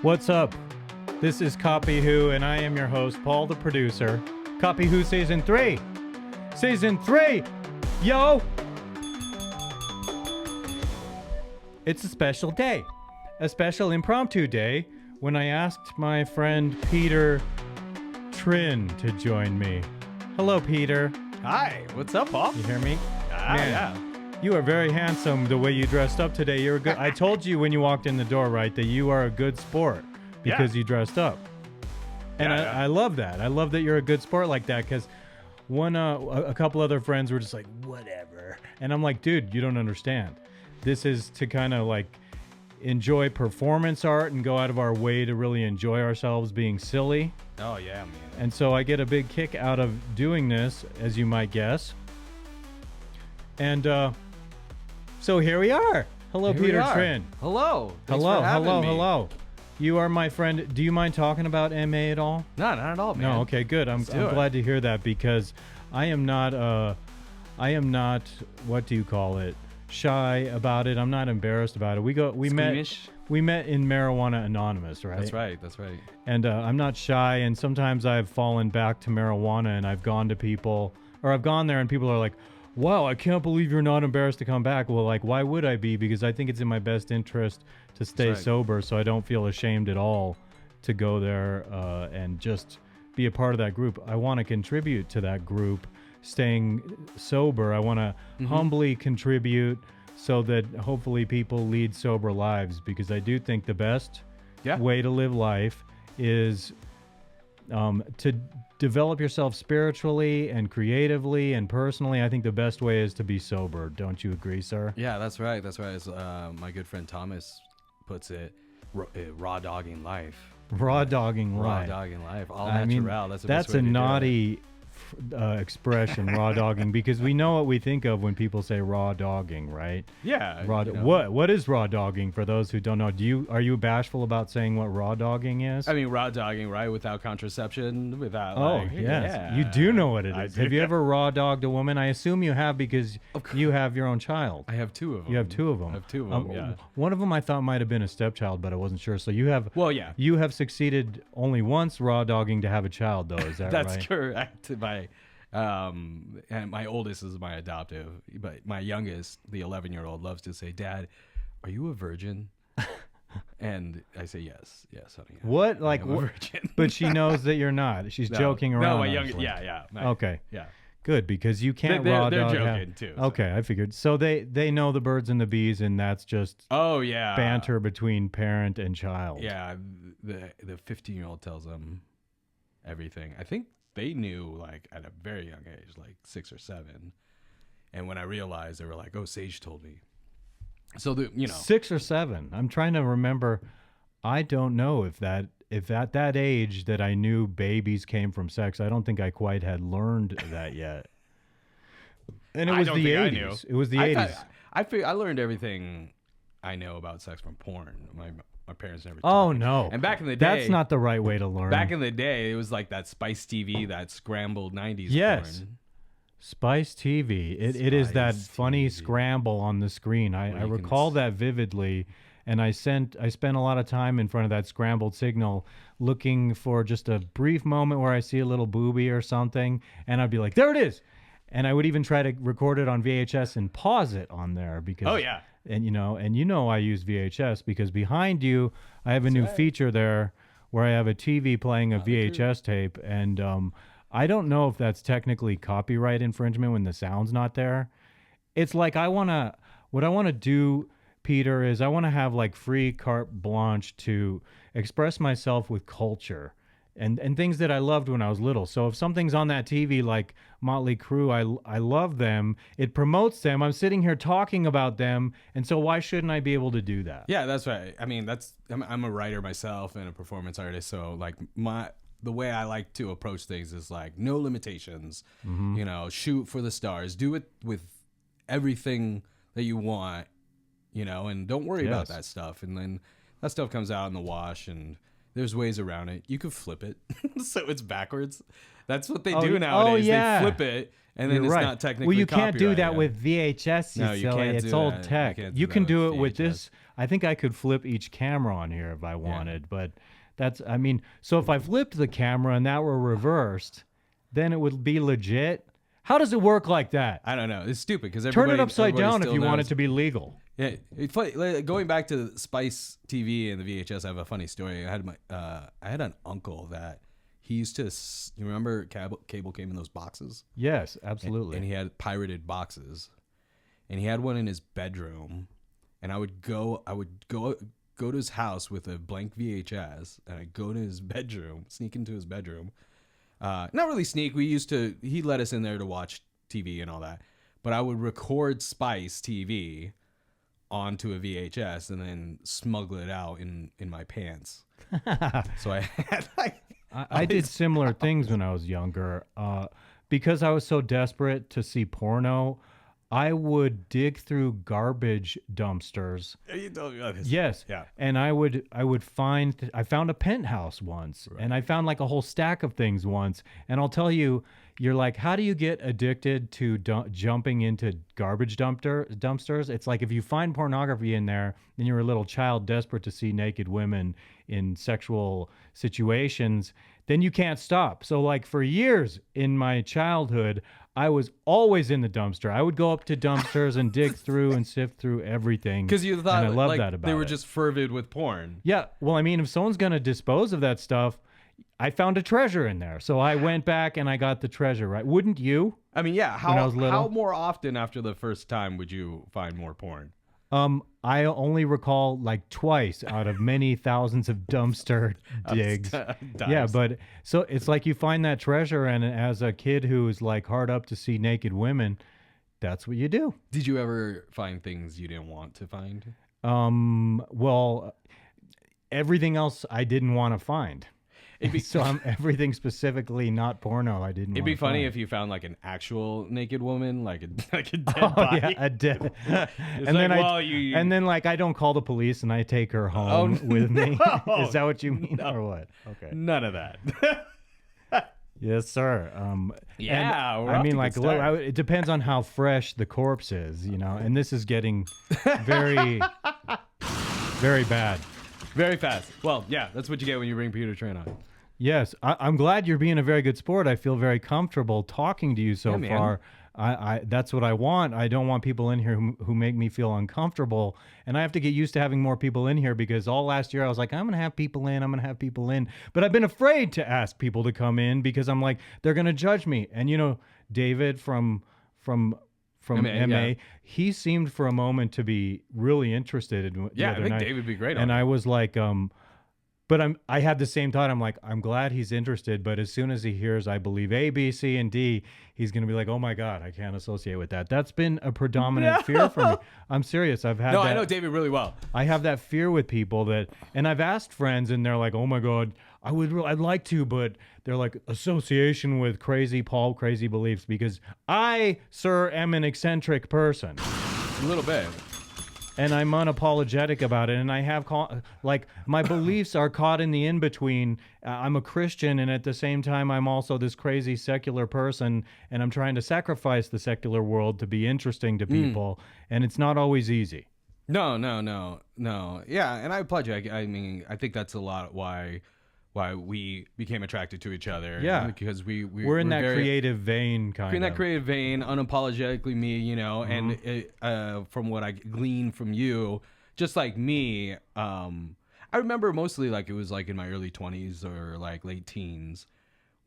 What's up? This is CopyWho, and I am your host, Paul, the producer. CopyWho Season 3! Season 3! Yo! It's a special day. A special impromptu day when I asked my friend Peter Trinh to join me. Hello, Peter. Hi, what's up, Paul? You hear me? Man, yeah. You are very handsome the way you dressed up today. You're good. I told you when you walked in the door, right, that you are a good sport because you dressed up. And I love that. I love that you're a good sport like that because a couple other friends were just like, whatever. And I'm like, dude, you don't understand. This is to kind of like enjoy performance art and go out of our way to really enjoy ourselves being silly. Oh, yeah, man. And so I get a big kick out of doing this, as you might guess. And so here we are. Hello, Here Peter we are. Trinh. Hello. Thanks for having me. Hello. You are my friend. Do you mind talking about MA at all? No, not at all, man. No, okay, good. I'm glad to hear that because I am not, what do you call it? Shy about it. I'm not embarrassed about it. We met in Marijuana Anonymous, right? That's right. And I'm not shy, and sometimes I've fallen back to marijuana, and I've gone to people, or I've gone there, and people are like, wow, I can't believe you're not embarrassed to come back. Well, like, why would I be? Because I think it's in my best interest to stay sober, so I don't feel ashamed at all to go there and just be a part of that group. I want to contribute to that group staying sober. I want to humbly contribute so that hopefully people lead sober lives, because I do think the best way to live life is to develop yourself spiritually and creatively and personally. I think the best way is to be sober. Don't you agree, sir? Yeah, that's right. As my good friend Thomas puts it, raw dogging life. Raw dogging life. Raw dogging life. All I mean, natural. That's a naughty expression, raw dogging, because we know what we think of when people say raw dogging, right? Yeah. What is raw dogging for those who don't know? Are you bashful about saying what raw dogging is? I mean, raw dogging, right? Without contraception, without. Yes. Yeah. You do know what it is. Have you ever raw dogged a woman? I assume you have, because you have your own child. I have two of them. You have two of them. I have two of them. Yeah. One of them I thought might have been a stepchild, but I wasn't sure. So you have. Well, yeah. You have succeeded only once raw dogging to have a child, though. Is that right? That's correct. And my oldest is my adoptive, but my youngest, the 11-year-old, loves to say, "Dad, are you a virgin?" And I say, "Yes, honey." What? Like, I'm a virgin. But she knows that you're not. She's joking around. No, my youngest. Yeah. Okay. Yeah. Good, because you can't They're dog joking too. So. Okay, I figured. So they know the birds and the bees, and that's just banter between parent and child. Yeah, the 15-year-old tells them everything. I think they knew like at a very young age, like 6 or 7. And when I realized, they were like, "Oh, Sage told me." So 6 or 7. I'm trying to remember. I don't know if at that age that I knew babies came from sex. I don't think I quite had learned that yet. And it was the 80s. It was the 80s. I learned everything I know about sex from porn. My parents never. Oh no! And back in the day, that's not the right way to learn. Back in the day, it was like that Spice TV, that scrambled '90s. Yes, porn. Spice TV. It is that funny scramble on the screen. I recall that vividly, and I spent a lot of time in front of that scrambled signal, looking for just a brief moment where I see a little boobie or something, and I'd be like, "There it is!" And I would even try to record it on VHS and pause it on there because. Oh yeah. And I use VHS because behind you I have a new feature there where I have a TV playing a VHS tape, and I don't know if that's technically copyright infringement when the sound's not there. It's like what I want to do, Peter, is I want to have like free carte blanche to express myself with culture and things that I loved when I was little. So if something's on that TV like Motley Crue, I love them. It promotes them. I'm sitting here talking about them, and so why shouldn't I be able to do that? Yeah, that's right. I mean, I'm a writer myself and a performance artist, so like the way I like to approach things is like no limitations. Shoot for the stars. Do it with everything that you want, and don't worry about that stuff. And then that stuff comes out in the wash, and There's ways around it. You could flip it so it's backwards. That's what they Oh, do oh, nowadays. yeah. They flip it, and then You're it's right. not technically Well, you can't do that copyrighted. with VHS. No, you silly. can't It's do old that. tech. You can't do You can that do with it with VHS. this. I think I could flip each camera on here if I wanted, but that's. I mean, so if I flipped the camera and that were reversed, then it would be legit. How does it work like that? I don't know. It's stupid because Turn it upside down if you want it to be legal. Yeah, it's funny. Like, going back to Spice TV and the VHS, I have a funny story. I had an uncle that he used to. You remember cable came in those boxes? Yes, absolutely. And he had pirated boxes, and he had one in his bedroom. And I would go to his house with a blank VHS, and I'd go to his bedroom, sneak into his bedroom. Not really sneak. He let us in there to watch TV and all that. But I would record Spice TV onto a VHS and then smuggle it out in my pants. So I had I did similar things when I was younger. Because I was so desperate to see porno, I would dig through garbage dumpsters. You told me about this. Yes. Yeah. And I found a penthouse once, and I found like a whole stack of things once. And I'll tell you, you're like, how do you get addicted to jumping into garbage dumpsters? It's like if you find pornography in there and you're a little child desperate to see naked women in sexual situations, then you can't stop. So like for years in my childhood, I was always in the dumpster. I would go up to dumpsters and dig through and sift through everything. Because you thought and I love like, that about they were it. just fervid with porn. Yeah. Well, I mean, if someone's going to dispose of that stuff, I found a treasure in there. So I went back and I got the treasure, right? Wouldn't you? I mean, yeah. When I was little? How more often after the first time would you find more porn? I only recall like twice out of many thousands of dumpster digs. Yeah, but so it's like you find that treasure, and as a kid who's like hard up to see naked women, that's what you do. Did you ever find things you didn't want to find? Well, everything else I didn't want to find. So everything specifically not porno I didn't. It'd be funny find. if you found like an actual naked woman, like a dead Oh body. yeah, a dead. And then then then like I don't call the police and I take her home with me. Is that what you mean or what? Okay. None of that. Yes, sir. Yeah, and, we're I off mean, to a like, good start. it depends on how fresh the corpse is, you know. And this is getting very, very bad. Very fast. Well, yeah, that's what you get when you bring Peter Trinh on. Yes, I'm glad you're being a very good sport. I feel very comfortable talking to you so man. far. That's what I want. I don't want people in here who make me feel uncomfortable. And I have to get used to having more people in here because all last year I was like, I'm going to have people in. But I've been afraid to ask people to come in because I'm like, they're going to judge me. And, you know, David from MA, yeah. he seemed for a moment to be really interested in the Yeah, other I think night. David would be great on And it. I was like, but I had the same thought. I'm like, I'm glad he's interested, but as soon as he hears, I believe A, B, C, and D, he's going to be like, oh my God, I can't associate with that. That's been a predominant fear for me. I'm serious. I've had No, that. I know David really well. I have that fear with people and I've asked friends and they're like, oh my God, I'd like to, but they're like association with crazy beliefs because I, sir, am an eccentric person. A little bit. And I'm unapologetic about it. And I have, like, my beliefs are caught in the in-between. I'm a Christian, and at the same time, I'm also this crazy secular person, and I'm trying to sacrifice the secular world to be interesting to people, and it's not always easy. No. Yeah, and I applaud you. I mean, I think that's a lot why we became attracted to each other. Yeah. Because we're in that creative vein, kind of. in that creative vein, unapologetically me, you know, and from what I gleaned from you, just like me, I remember mostly like it was like in my early 20s or like late teens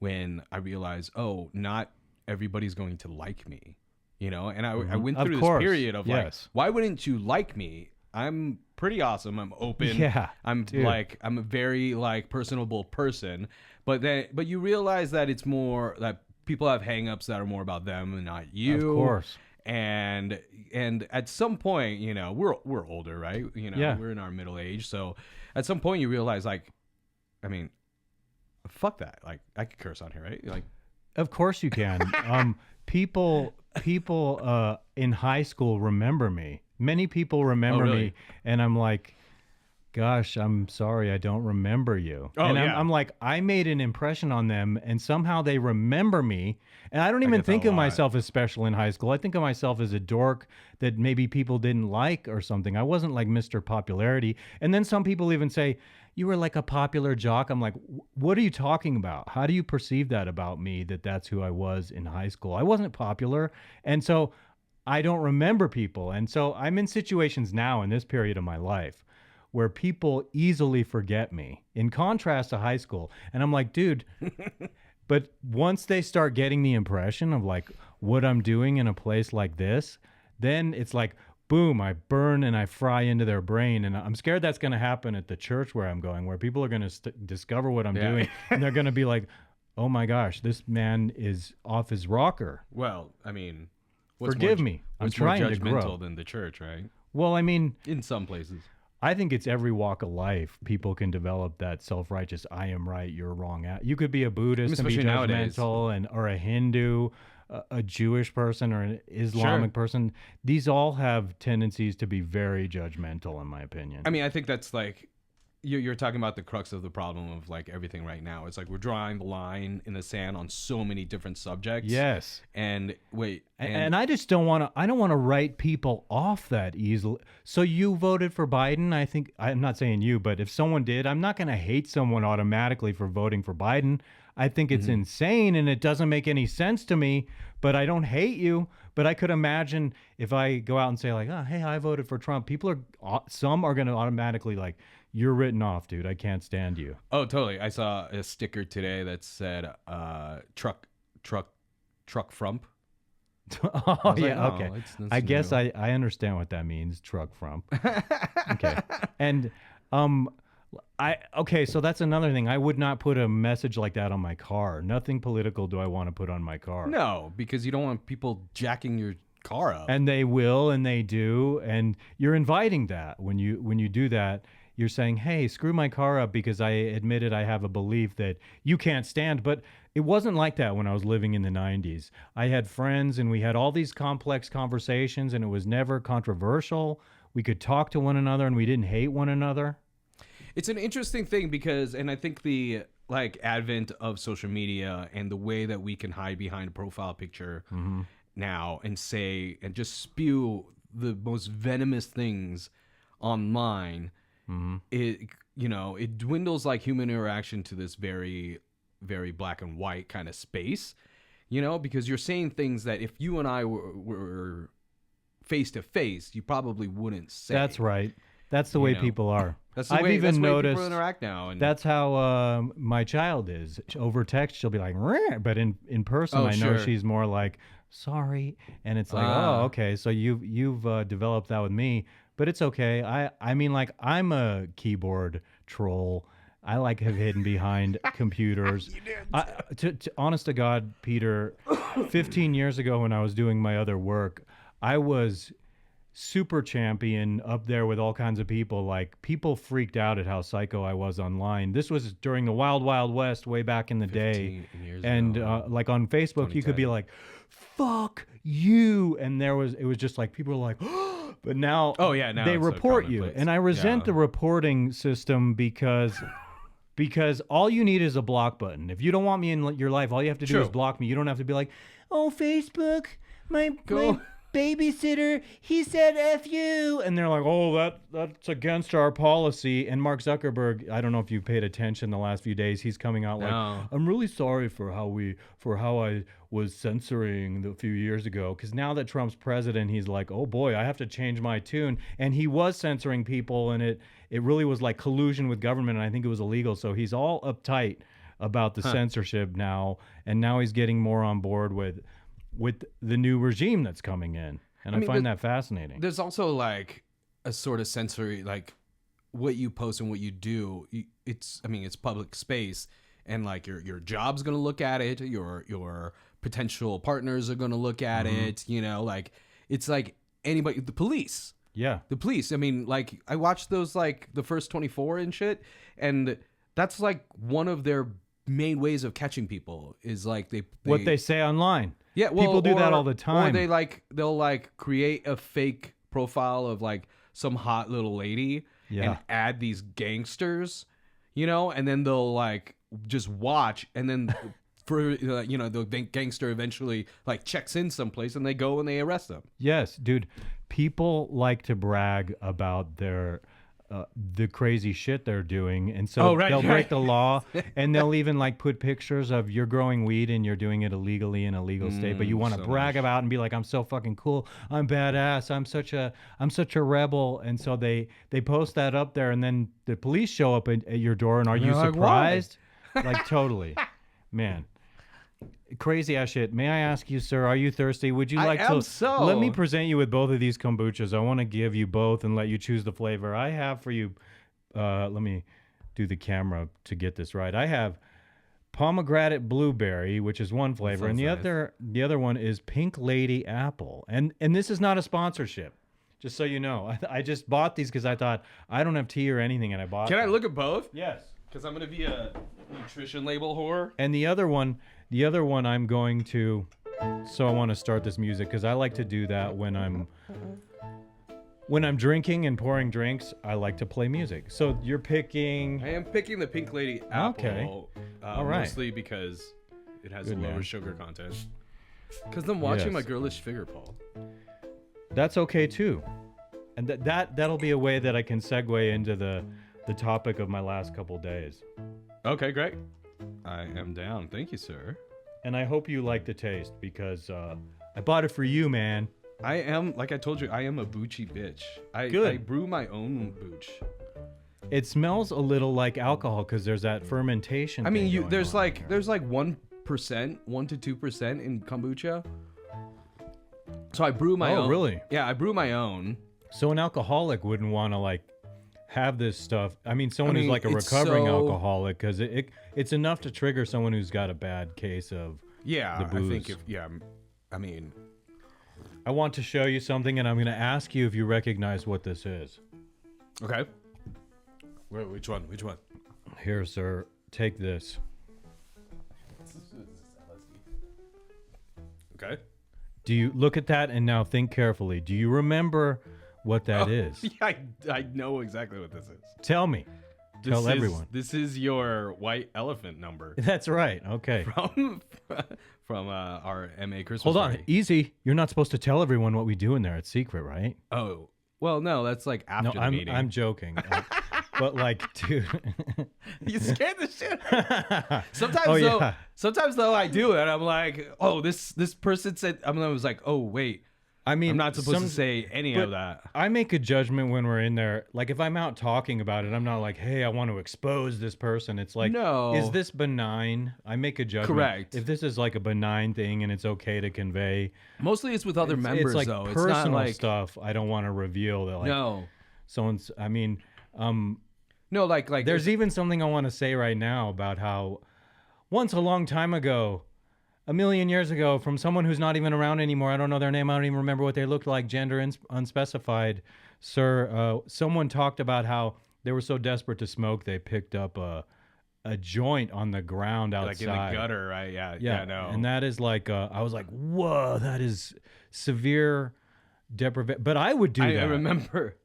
when I realized, oh, not everybody's going to like me, you know, and I went Of through course, this period of like, yes. why wouldn't you like me? I'm pretty awesome. I'm open. Yeah, I'm dude. I'm a very like personable person, but you realize that it's more that people have hangups that are more about them and not you. Of course. And at some point, you know, we're older, right? You know, Yeah. we're in our middle age. So at some point you realize like, I mean, fuck that. Like I could curse on here, right? Like, Of course you can. People in high school remember me. Many people remember really? me, and I'm like, gosh, I'm sorry, I don't remember you. Oh, And yeah. I'm like, I made an impression on them and somehow they remember me. And I don't even get that think a of lot. myself as special in high school. I think of myself as a dork that maybe people didn't like or something. I wasn't like Mr. Popularity. And then some people even say, you were like a popular jock. I'm like, what are you talking about? How do you perceive that about me, that that's who I was in high school? I wasn't popular. And so I don't remember people. And so I'm in situations now in this period of my life where people easily forget me in contrast to high school. And I'm like, dude, but once they start getting the impression of like what I'm doing in a place like this, then it's like, boom, I burn and I fry into their brain. And I'm scared that's going to happen at the church where I'm going, where people are going to discover what I'm doing. And they're going to be like, oh my gosh, this man is off his rocker. Well, I mean, Forgive me. I'm what's more trying to grow. judgmental than the church, right? Well, I mean, In some places. I think it's every walk of life. People can develop that self-righteous, I am right, you're wrong. You could be a Buddhist and be especially nowadays. judgmental, or a Hindu, a Jewish person, or an Islamic person. These all have tendencies to be very judgmental, in my opinion. I mean, I think that's like you're talking about the crux of the problem of like everything right now. It's like we're drawing the line in the sand on so many different subjects. Yes. And wait, And I just don't want to. I don't want to write people off that easily. So you voted for Biden. I think I'm not saying you, but if someone did, I'm not going to hate someone automatically for voting for Biden. I think it's insane and it doesn't make any sense to me. But I don't hate you. But I could imagine if I go out and say like, oh, hey, I voted for Trump. Some are going to automatically like, you're written off, dude. I can't stand you. oh, totally. I saw a sticker today that said truck frump. Oh yeah, like, oh, okay. that's I guess new. I understand what that means. Truck frump. Okay, and so that's another thing. I would not put a message like that on my car. Nothing political do I want to put on my car. No, because you don't want people jacking your car up. And they will, and they do, and you're inviting that when you do that. You're saying, hey, screw my car up because I admitted I have a belief that you can't stand. But it wasn't like that when I was living in the 90s. I had friends and we had all these complex conversations and it was never controversial. We could talk to one another and we didn't hate one another. It's an interesting thing because, and I think the like advent of social media and the way that we can hide behind a profile picture now and say and just spew the most venomous things online. It dwindles like human interaction to this very, very black and white kind of space, because you're saying things that if you and I were face to face, you probably wouldn't say. That's right. That's the way people are. That's the I've way, even that's the way noticed people interact now. And that's how my child is. Over text, she'll be like, "Rrr," but in person, Oh, I know sure. she's more like, sorry. And it's like, oh, okay. So you've developed that with me. But it's okay. I mean, like, I'm a keyboard troll. I like have hidden behind computers. Honest to God, Peter, 15 years ago when I was doing my other work, I was super champion up there with all kinds of people. Like, people freaked out at how psycho I was online. This was during the Wild Wild West way back in the day. 15 years And ago. like on Facebook, you could be 2010. like, fuck you. And it was just like, people were like, but now, Oh, yeah, now they it's so report you. commonplace. And I resent Yeah. the reporting system because all you need is a block button. If you don't want me in your life, all you have to do is True. block me. You don't have to be like, oh, Facebook, my babysitter, he said F you. And they're like, oh, that's against our policy. And Mark Zuckerberg, I don't know if you've paid attention the last few days, he's coming out like, No. I'm really sorry for how I was censoring a few years ago. Because now that Trump's president, he's like, oh boy, I have to change my tune. And he was censoring people, and it really was like collusion with government, and I think it was illegal. So he's all uptight about the censorship now, and now he's getting more on board with the new regime that's coming in. And I find that fascinating. There's also like a sort of sensory, like what you post and what you do. It's public space, and like your job's gonna look at it. Your potential partners are gonna look at it. Like it's like anybody. The police. Yeah. The police. I mean, like I watched those like the first 24 and shit, and that's like one of their main ways of catching people is like What they say online. Yeah, well, people do that all the time. Or they'll create a fake profile of like some hot little lady, and add these gangsters, you know, and then they'll like just watch, and then for you know, the gangster eventually like checks in someplace and they go and they arrest them. Yes, dude. People like to brag about their the crazy shit they're doing, and so they'll break the law, and they'll even like put pictures of you're growing weed and you're doing it illegally in a legal state, but you want to brag about and be like, I'm so fucking cool, I'm badass, I'm such a rebel, and so they post that up there, and then the police show up at your door, and are you surprised? Like totally, man. Crazy ass shit. May I ask you, sir, are you thirsty? Would you like to let me present you with both of these kombuchas? I want to give you both and let you choose the flavor. I have for you, let me do the camera to get this right. I have pomegranate blueberry, which is one flavor, and the other one is pink lady apple. And this is not a sponsorship, just so you know. I just bought these because I thought I don't have tea or anything, and I bought them. I look at both? Yes. Because I'm going to be a nutrition label whore. And the other one I'm going to, so I want to start this music because I like to do that when I'm drinking and pouring drinks. I like to play music. So you're picking. I am picking the Pink Lady Apple. Okay. All right. Mostly because it has a lower sugar content. Because I'm watching my girlish figure, Paul. That's okay too, and that'll be a way that I can segue into the topic of my last couple days. Okay, great. I am down. Thank you, sir. And I hope you like the taste because I bought it for you, man. I am, like I told you, I am a boochy bitch. I brew my own booch. It smells a little like alcohol because there's that fermentation. I mean, there's like 1%, 1 to 2% in kombucha. So I brew my own. Oh, really? Yeah, I brew my own. So an alcoholic wouldn't want to like have this stuff. I mean, someone who's like a recovering alcoholic, because it's enough to trigger someone who's got a bad case of the booze. I think I mean, I want to show you something, and I'm going to ask you if you recognize what this is. Okay. Which one? Here, sir. Take this. Okay. Do you look at that and now think carefully? Do you remember what that is? Yeah, I know exactly what this is. Tell me. Tell everyone. This is your white elephant number. That's right. Okay. From our MA Christmas Hold on. party. Easy. You're not supposed to tell everyone what we do in there. It's secret, right? Oh. Well, no, that's like after the meeting. I'm joking. But like, dude. You scared the shit. Sometimes though I do it. I'm like, oh, this person said, I was like, oh, wait. I mean, I'm not supposed to say any of that. I make a judgment when we're in there. Like, if I'm out talking about it, I'm not like, hey, I want to expose this person. It's like, no. Is this benign? I make a judgment. Correct. If this is like a benign thing and it's okay to convey. Mostly it's with other members, it's like though. Personal it's not like stuff I don't want to reveal. That, like, no. Someone's, I mean, no, like there's even something I want to say right now about how once a long time ago, a million years ago, from someone who's not even around anymore. I don't know their name. I don't even remember what they looked like. Gender unspecified. Sir, someone talked about how they were so desperate to smoke they picked up a joint on the ground outside. Like in the gutter, right? Yeah, no. And that is like, I was like, whoa, that is severe deprivation. But I would do that. I remember.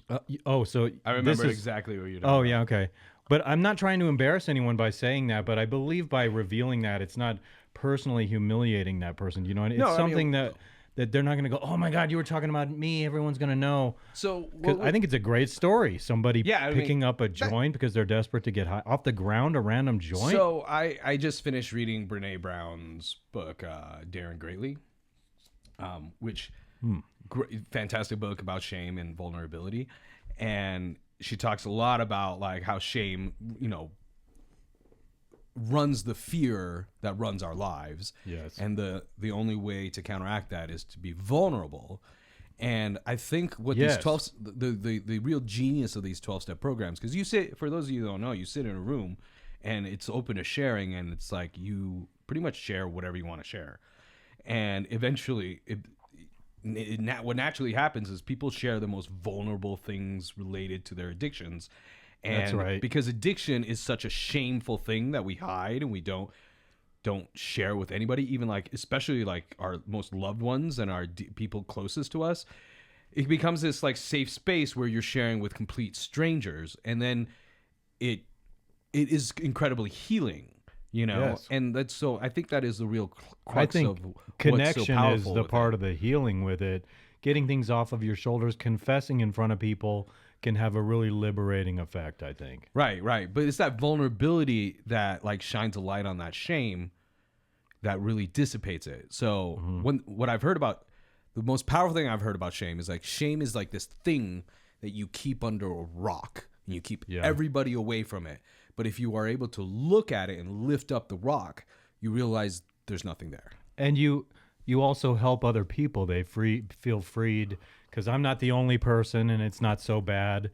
So I remember exactly what you're talking about. Yeah, okay. But I'm not trying to embarrass anyone by saying that, but I believe by revealing that, it's not personally humiliating that person. You know, it's something that they're not going to go, oh my God, you were talking about me. Everyone's going to know. So I think it's a great story. Somebody picking up a joint because they're desperate to get high off the ground, a random joint. So I just finished reading Brene Brown's book, Daring Greatly, which fantastic book about shame and vulnerability. And she talks a lot about like how shame, runs the fear that runs our lives. Yes. And the only way to counteract that is to be vulnerable. And I think what these 12, the real genius of these 12-step programs, because you sit, for those of you who don't know, you sit in a room and it's open to sharing, and it's like you pretty much share whatever you want to share. And eventually what naturally happens is people share the most vulnerable things related to their addictions. And that's right. Because addiction is such a shameful thing that we hide and we don't share with anybody, even like, especially like our most loved ones and our people closest to us. it becomes this like safe space where you're sharing with complete strangers, and then it is incredibly healing, you know. Yes. And that's so. I think that is the real I crux think of what's so connection is powerful the with part it. of the healing with it. Getting things off of your shoulders, confessing in front of people can have a really liberating effect, I think. Right, right. But it's that vulnerability that like shines a light on that shame that really dissipates it. So what I've heard about, the most powerful thing I've heard about shame is like this thing that you keep under a rock and you keep everybody away from it. But if you are able to look at it and lift up the rock, you realize there's nothing there. And you also help other people. They feel freed because I'm not the only person, and it's not so bad.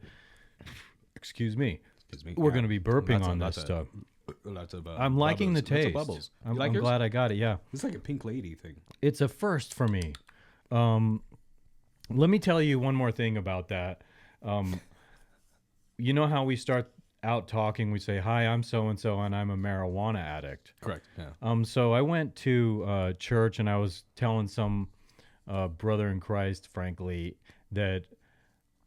Excuse me. We're going to be burping on this stuff. I'm liking the taste. Bubbles. I'm yours? glad I got it. Yeah, It's like a pink lady thing. it's a first for me. Let me tell you one more thing about that. You know how we start out talking? We say, "Hi, I'm so and so, and I'm a marijuana addict." Correct. Yeah. So I went to church, and I was telling some brother in Christ, frankly, that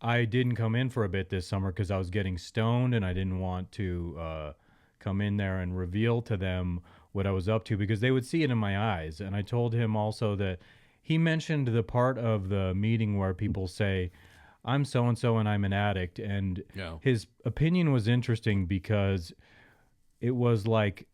I didn't come in for a bit this summer because I was getting stoned, and I didn't want to come in there and reveal to them what I was up to because they would see it in my eyes. And I told him also that he mentioned the part of the meeting where people say, "I'm so and so, and I'm an addict," and his opinion was interesting because it was like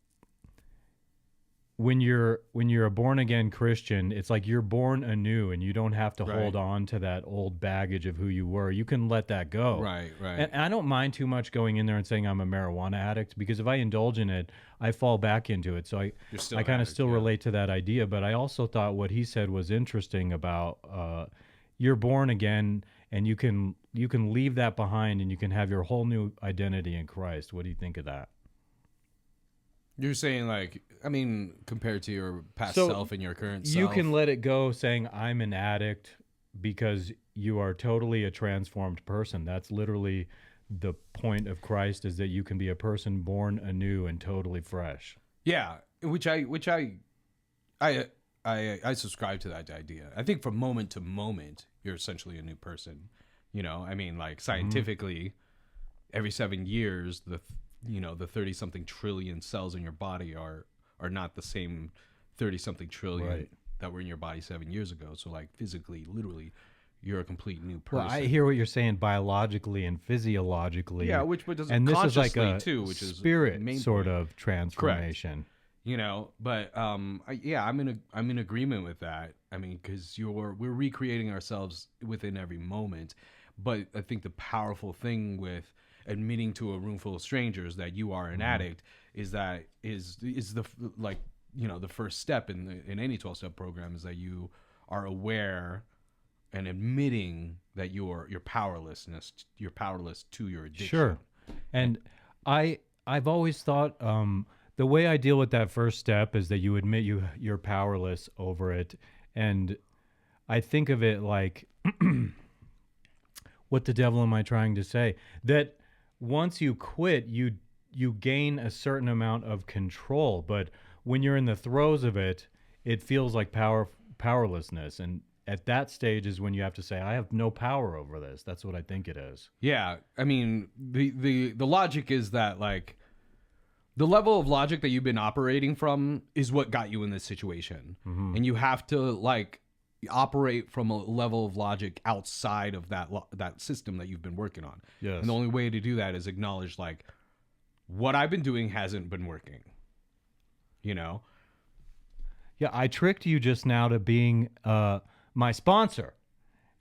when you're a born again Christian, it's like you're born anew, and you don't have to hold on to that old baggage of who you were. You can let that go. Right. And I don't mind too much going in there and saying I'm a marijuana addict because if I indulge in it, I fall back into it. So I kind of still relate to that idea. But I also thought what he said was interesting about you're born again, and you can leave that behind, and you can have your whole new identity in Christ. What do you think of that? You're saying compared to your past self and your current self. You can let it go saying I'm an addict because you are totally a transformed person. That's literally the point of Christ, is that you can be a person born anew and totally fresh. Yeah, which I subscribe to that idea. I think from moment to moment, you're essentially a new person. You know, scientifically, every 7 years, the 30-something trillion cells in your body are not the same 30-something trillion that were in your body 7 years ago. So like physically, literally, you're a complete new person. Well, I hear what you're saying biologically and physiologically. Yeah, which does and this is like consciously a too, which is spirit the main sort point. of transformation. Correct. You know, but I'm in agreement with that. I mean, because we're recreating ourselves within every moment. But I think the powerful thing with admitting to a room full of strangers that you are an addict is the the first step in any 12-step program, is that you are aware and admitting that you're powerless to your addiction. Sure. And I've always thought the way I deal with that first step is that you admit you're powerless over it. And I think of it like, what the devil am I trying to say? That once you quit, you gain a certain amount of control. But when you're in the throes of it, it feels like powerlessness. And at that stage is when you have to say, I have no power over this. That's what I think it is. Yeah. I mean, the logic is that, like, the level of logic that you've been operating from is what got you in this situation. Mm-hmm. And you have to, like, operate from a level of logic outside of that system that you've been working on. Yes. And the only way to do that is acknowledge, like, what I've been doing hasn't been working. You know? Yeah, I tricked you just now to being my sponsor.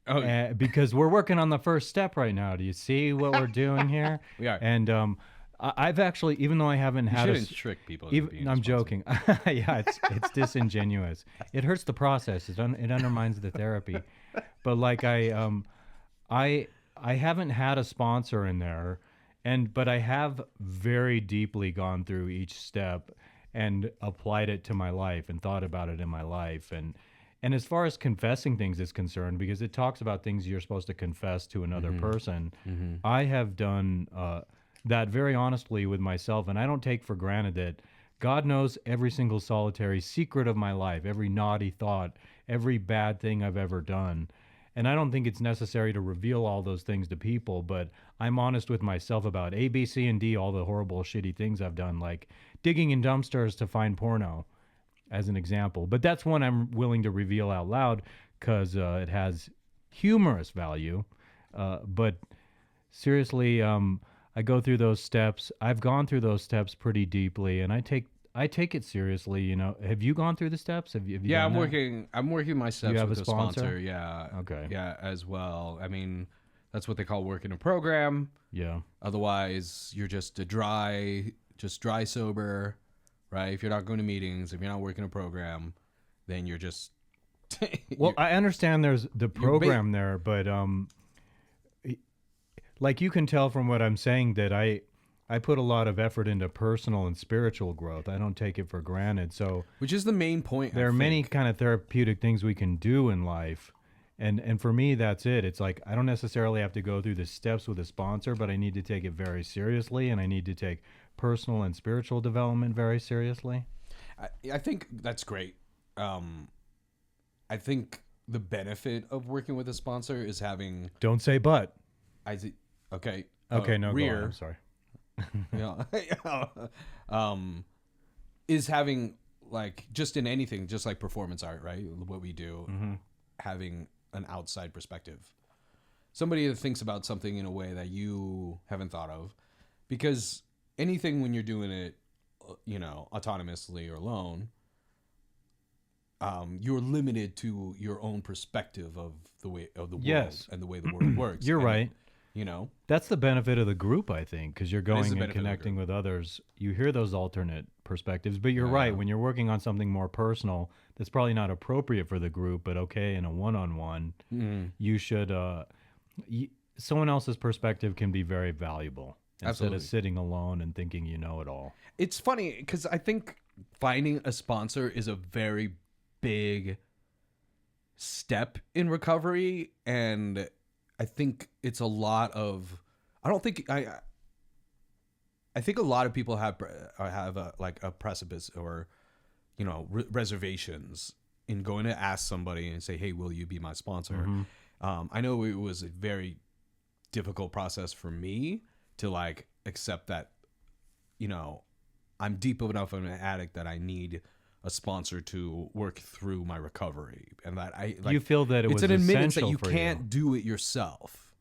Oh, because we're working on the first step right now. Do you see what we're doing here? We are. And I've actually, even though I haven't had you shouldn't trick people. I'm joking. Yeah, it's disingenuous. It hurts the process. It undermines the therapy. But like I haven't had a sponsor in there, but I have very deeply gone through each step and applied it to my life and thought about it in my life. And as far as confessing things is concerned, because it talks about things you're supposed to confess to another person, I have done that very honestly with myself. And I don't take for granted that God knows every single solitary secret of my life, every naughty thought, every bad thing I've ever done. And I don't think it's necessary to reveal all those things to people, but I'm honest with myself about A, B, C, and D, all the horrible, shitty things I've done, like digging in dumpsters to find porno, as an example. But that's one I'm willing to reveal out loud because it has humorous value. But seriously, I go through those steps. I've gone through those steps pretty deeply, and I take it seriously. You know, have you gone through the steps? Have you Yeah, done I'm that? working. I'm working my steps have with a a sponsor? sponsor. Yeah. Okay. Yeah, as well. I mean, that's what they call working a program. Yeah. Otherwise, you're just dry sober, right? If you're not going to meetings, if you're not working a program, then you're just. Well, I understand there's the program there, but like you can tell from what I'm saying that I put a lot of effort into personal and spiritual growth. I don't take it for granted. So which is the main point. there are many kind of therapeutic things we can do in life. And for me, that's it. It's like I don't necessarily have to go through the steps with a sponsor, but I need to take it very seriously, and I need to take personal and spiritual development very seriously. I think that's great. I think the benefit of working with a sponsor is having. Don't say but. Okay. Okay, no, rear. go on. I'm sorry. Is having like just in anything, just like performance art, right? What we do, having an outside perspective, somebody that thinks about something in a way that you haven't thought of, because anything when you're doing it, autonomously or alone, you're limited to your own perspective of the way of the world and the way the world works. You're right. That's the benefit of the group, I think, because you're going and benefit of the connecting with others. You hear those alternate perspectives, but you're right. When you're working on something more personal, that's probably not appropriate for the group, but okay, in a one-on-one, you should. Someone else's perspective can be very valuable instead of sitting alone and thinking you know it all. It's funny because I think finding a sponsor is a very big step in recovery, and I think it's a lot of. I think a lot of people have a precipice or, reservations in going to ask somebody and say, "Hey, will you be my sponsor?" I know it was a very difficult process for me to accept that, I'm deep enough of an addict that I need a sponsor to work through my recovery, and that you feel that it's was an admittance that you for can't do it yourself.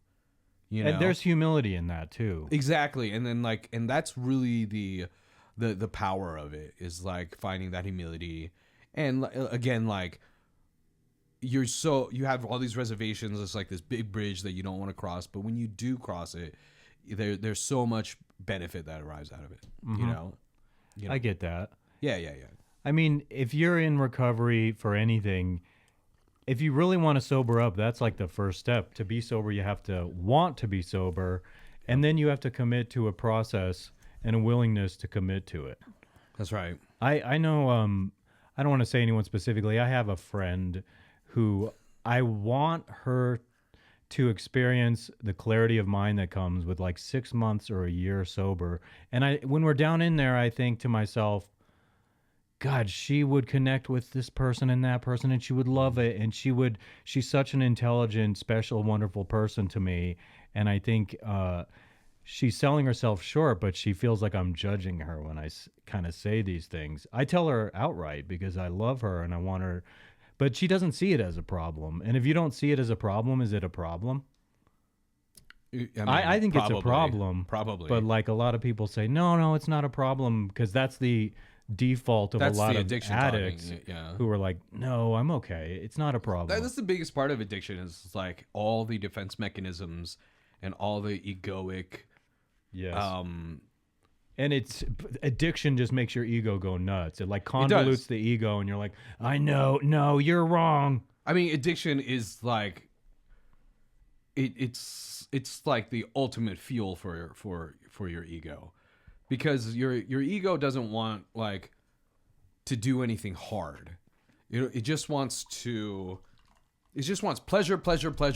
And there's humility in that too. Exactly, and then and that's really the power of it is finding that humility, and again you have all these reservations. It's like this big bridge that you don't want to cross, but when you do cross it, there's so much benefit that arrives out of it. I get that. Yeah. I mean, if you're in recovery for anything, if you really want to sober up, that's like the first step. To be sober, you have to want to be sober, and then you have to commit to a process and a willingness to commit to it. That's right. I know, I don't want to say anyone specifically. I have a friend who I want her to experience the clarity of mind that comes with 6 months or a year sober. And when we're down in there, I think to myself, God, she would connect with this person and that person, and she would love it. And she's such an intelligent, special, wonderful person to me. And I think she's selling herself short, but she feels like I'm judging her when I kind of say these things. I tell her outright because I love her and I want her, but she doesn't see it as a problem. And if you don't see it as a problem, is it a problem? I think it's a problem. Probably. But a lot of people say, no, it's not a problem, because that's the default of a lot of addicts who are like, no, I'm okay. It's not a problem. That's the biggest part of addiction is all the defense mechanisms and all the egoic. Yes. And addiction just makes your ego go nuts. It convolutes the ego, and you're like, I know, no, you're wrong. I mean, addiction is it's like the ultimate fuel for your ego, because your ego doesn't want to do anything hard. It just wants pleasure,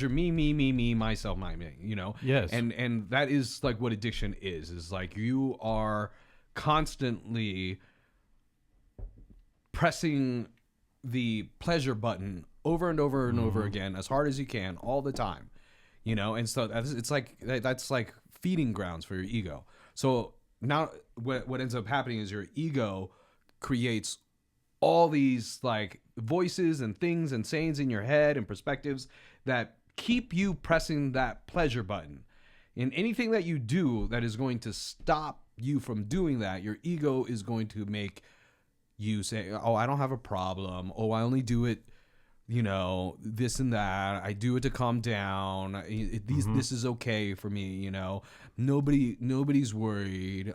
me, myself, me, Yes. And that is what addiction is you are constantly pressing the pleasure button over and over and over again, as hard as you can, all the time, you know. And so it's like that's like feeding grounds for your ego. So now what ends up happening is your ego creates all these like voices and things and sayings in your head and perspectives that keep you pressing that pleasure button. In anything that you do that is going to stop you from doing that, your ego is going to make you say, oh, I don't have a problem. Oh, I only do it, you know, this and that. I do it to calm down. This is okay for me, you know. Nobody's worried.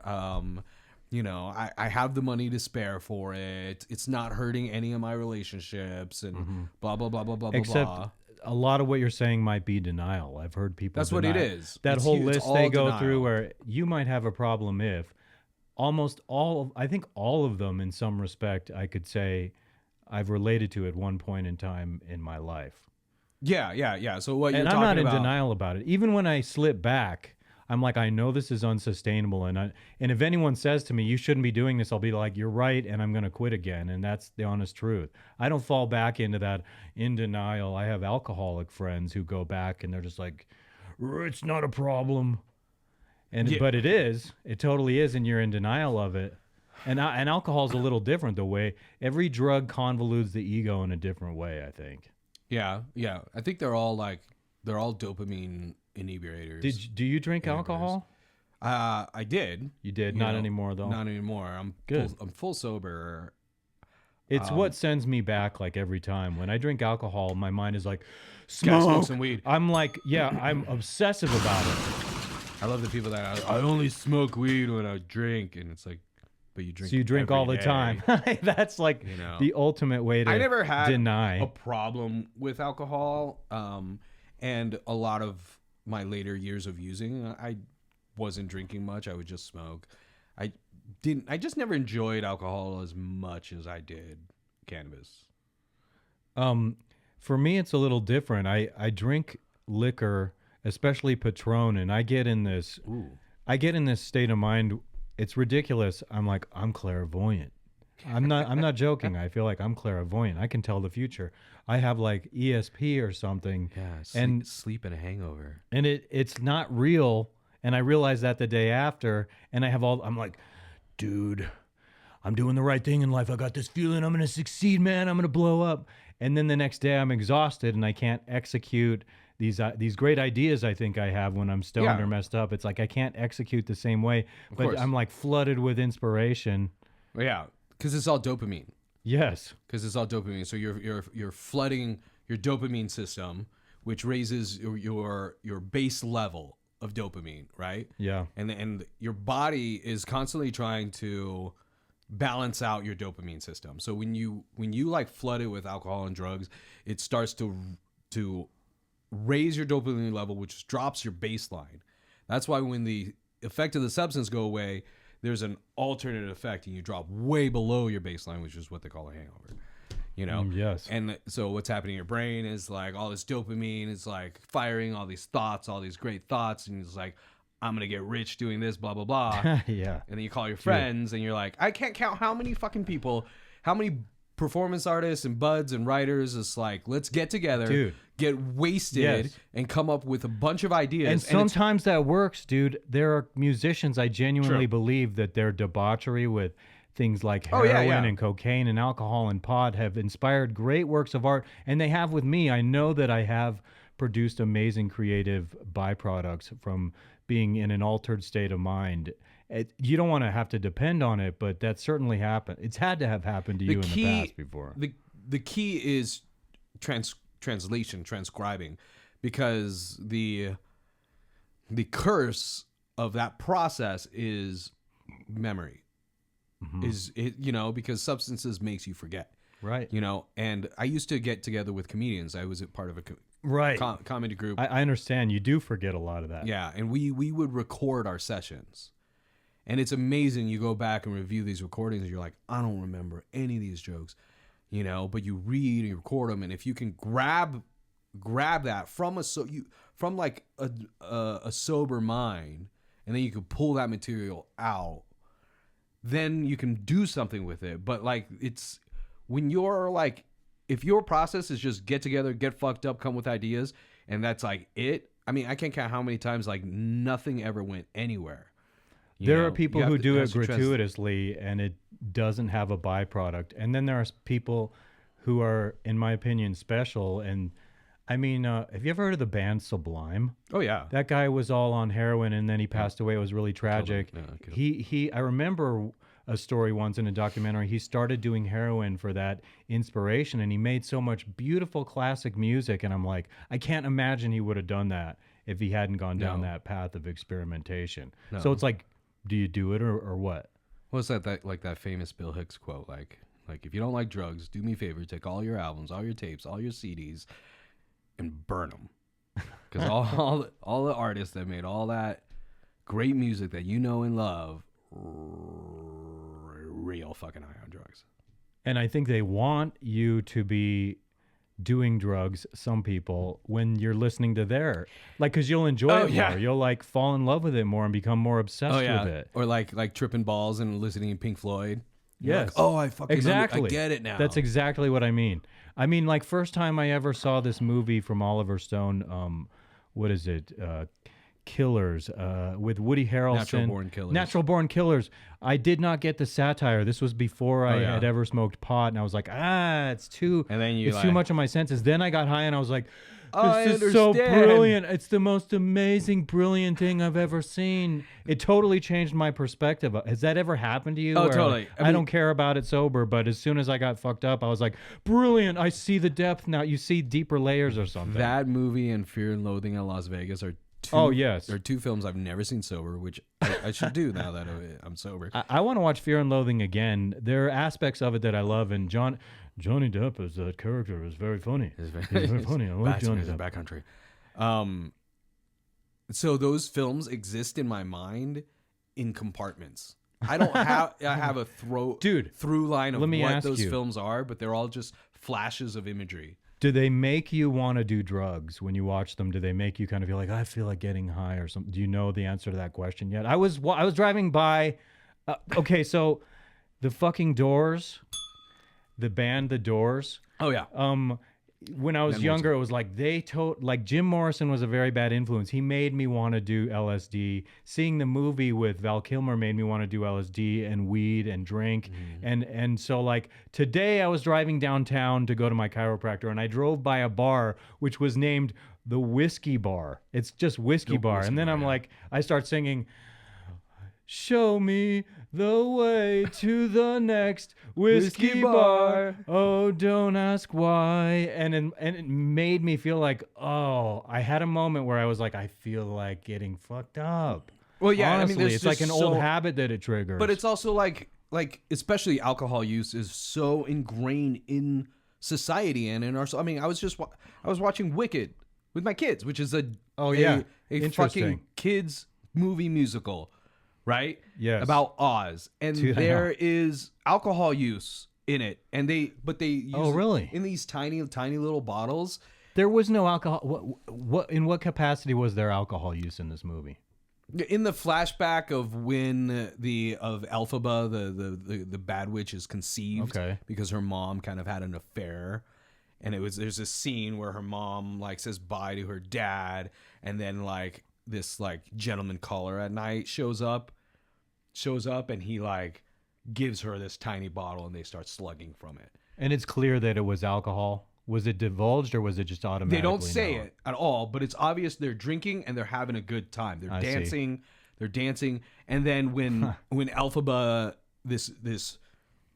You know, I have the money to spare for it. It's not hurting any of my relationships and blah, blah, blah, blah, blah, Except blah. a lot of what you're saying might be denial. I've heard people That's deny. what it is. That It's whole it's list all they go denial. through where you might have a problem if almost I think all of them in some respect, I could say I've related to at one point in time in my life. Yeah. So what And you're I'm talking not in about, denial about it. Even when I slip back, I'm like, I know this is unsustainable. And if anyone says to me, you shouldn't be doing this, I'll be like, you're right. And I'm going to quit again. And that's the honest truth. I don't fall back into that in denial. I have alcoholic friends who go back and they're just like, it's not a problem. But it is. It totally is. And you're in denial of it. And alcohol is a little different the way every drug convolutes the ego in a different way, I think. Yeah. I think they're all dopamine inebriators. Do you drink alcohol? I did. You did? Not anymore, though? Not anymore. I'm Good. I'm full sober. It's what sends me back like every time. When I drink alcohol, my mind is like, Gotta smoke. smoke some weed. I'm like, I'm obsessive about it. I love the people that I only smoke weed when I drink, and it's like, but you drink. So you drink every all the day. time. That's like You know. the ultimate way to I never had deny. a problem with alcohol, and a lot of my later years of using, I wasn't drinking much. I would just smoke. I just never enjoyed alcohol as much as I did cannabis. For me, it's a little different. I drink liquor, especially Patron, and I get in this state of mind. It's ridiculous. I'm like, I'm clairvoyant. I'm not joking. I feel like I'm clairvoyant. I can tell the future. I have like ESP or something. Yeah, and sleep and a hangover. And it's not real. And I realized that the day after, and I'm like, dude, I'm doing the right thing in life. I got this feeling I'm going to succeed, man. I'm going to blow up. And then the next day I'm exhausted and I can't execute these great ideas I think I have when I'm stoned or messed up. It's like I can't execute the same way, but I'm like flooded with inspiration. Yeah, because it's all dopamine. Yes. Because it's all dopamine. So you're flooding your dopamine system, which raises your base level of dopamine, right? Yeah. And your body is constantly trying to balance out your dopamine system. So when you like flood it with alcohol and drugs, it starts to raise your dopamine level, which drops your baseline. That's why when the effect of the substance go away, there's an alternate effect and you drop way below your baseline, which is what they call a hangover. You know? Yes. And so what's happening in your brain is like all this dopamine is like firing all these thoughts, all these great thoughts, and it's like, I'm gonna get rich doing this, blah blah blah. Yeah. And then you call your friends and you're like, I can't count how many fucking people, how many performance artists and buds and writers is like, let's get together, dude, get wasted and come up with a bunch of ideas. And sometimes that works, dude. There are musicians I genuinely True. believe that their debauchery with things like heroin and cocaine and alcohol and pot have inspired great works of art, and they have with me. I know that I have produced amazing creative byproducts from being in an altered state of mind. You don't want to have to depend on it, but that certainly happened. It's had to have happened to you in the past before. The key is translation, transcribing, because the curse of that process is memory. Is it, you know, because substances makes you forget. Right. You know, and I used to get together with comedians. I was a part of a comedy group. I understand. You do forget a lot of that. Yeah, and we would record our sessions. And it's amazing. You go back and review these recordings and you're like, I don't remember any of these jokes, you know, but you read and you record them. And if you can grab that from a sober mind, and then you can pull that material out, then you can do something with it. But like, it's when you're like if your process is just get together, get fucked up, come with ideas, and that's like it. I mean, I can't count how many times like nothing ever went anywhere. There are people who do it gratuitously and it doesn't have a byproduct. And then there are people who are, in my opinion, special. And I mean, have you ever heard of the band Sublime? Oh, yeah. That guy was all on heroin and then he passed away. It was really tragic. I remember a story once in a documentary. He started doing heroin for that inspiration and he made so much beautiful classic music. And I'm like, I can't imagine he would have done that if he hadn't gone down that path of experimentation. No. So it's like, do you do it or what? What's that like that famous Bill Hicks quote? Like if you don't like drugs, do me a favor, take all your albums, all your tapes, all your CDs, and burn them. Because all the artists that made all that great music that you know and love, real fucking high on drugs. And I think they want you to be doing drugs, some people, when you're listening to their, like, because you'll enjoy it more. You'll like fall in love with it more and become more obsessed with it. Or like tripping balls and listening to Pink Floyd. Yes. Like, I fucking I get it now. That's exactly what I mean. I mean, like, first time I ever saw this movie from Oliver Stone, what is it? Killers, with Woody Harrelson. Natural Born Killers. I did not get the satire. This was before I had ever smoked pot, and I was like, it's too much of my senses. Then I got high, and I was like, this is so brilliant. It's the most amazing, brilliant thing I've ever seen. It totally changed my perspective. Has that ever happened to you? Oh, totally. Like, I don't care about it sober, but as soon as I got fucked up, I was like, brilliant. I see the depth now. You see deeper layers or something. That movie and Fear and Loathing in Las Vegas are there are two films I've never seen sober, which I should do now that I'm sober. I want to watch Fear and Loathing again. There are aspects of it that I love, and Johnny Depp as that character is very funny. He's very funny. I like Johnny Depp. Backcountry. So those films exist in my mind in compartments. I don't have a through line of what those films are, but they're all just flashes of imagery. Do they make you want to do drugs when you watch them? Do they make you kind of feel like, I feel like getting high or something? Do you know the answer to that question yet? I was driving by. Okay, so the fucking Doors, the band The Doors. Oh, yeah. When I was younger, it was like like Jim Morrison was a very bad influence. He made me want to do LSD. Seeing the movie with Val Kilmer made me want to do LSD and weed and drink. And so like today I was driving downtown to go to my chiropractor and I drove by a bar which was named the Whiskey Bar. It's just Whiskey Bar. And then I'm like, I start singing, show me the way to the next whiskey bar. Oh, don't ask why. And it made me feel like, I had a moment where I was like, I feel like getting fucked up. Well, yeah, honestly, I mean, it's like an old habit that it triggers. But it's also like especially alcohol use is so ingrained in society and in our. I mean, I was watching Wicked with my kids, which is a fucking kids movie musical. Right? Yes. About Oz. And there is alcohol use in it. And they use it in these tiny, tiny little bottles. There was no alcohol. In what capacity was there alcohol use in this movie? In the flashback of when of Elphaba, the bad witch is conceived because her mom kind of had an affair. And there's a scene where her mom like says bye to her dad, and then like this like gentleman caller at night shows up and he like gives her this tiny bottle and they start slugging from it. And it's clear that it was alcohol. Was it divulged or was it just automatically? They don't say it at all, but it's obvious they're drinking and they're having a good time. They're dancing. They're dancing. And then when Elphaba,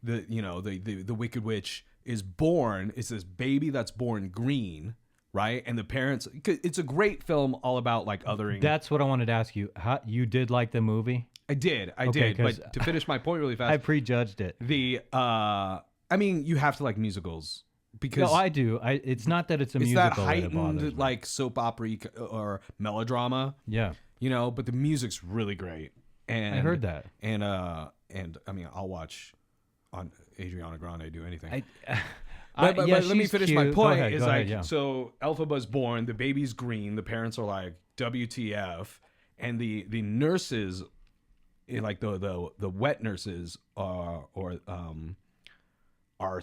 the Wicked Witch is born, it's this baby that's born green. Right? And the parents, it's a great film all about like othering. That's what I wanted to ask you. You did like the movie? I did. But to finish my point really fast. I prejudged it. I mean, you have to like musicals because. No, I do. It's not that it's a musical. It's that heightened like soap opera or melodrama. Yeah. You know, but the music's really great. And I heard that. And I mean, I'll watch on Adriana Grande do anything. But let me finish my point. Go ahead, so Elphaba's born, the baby's green, the parents are like WTF, and the nurses, like the wet nurses are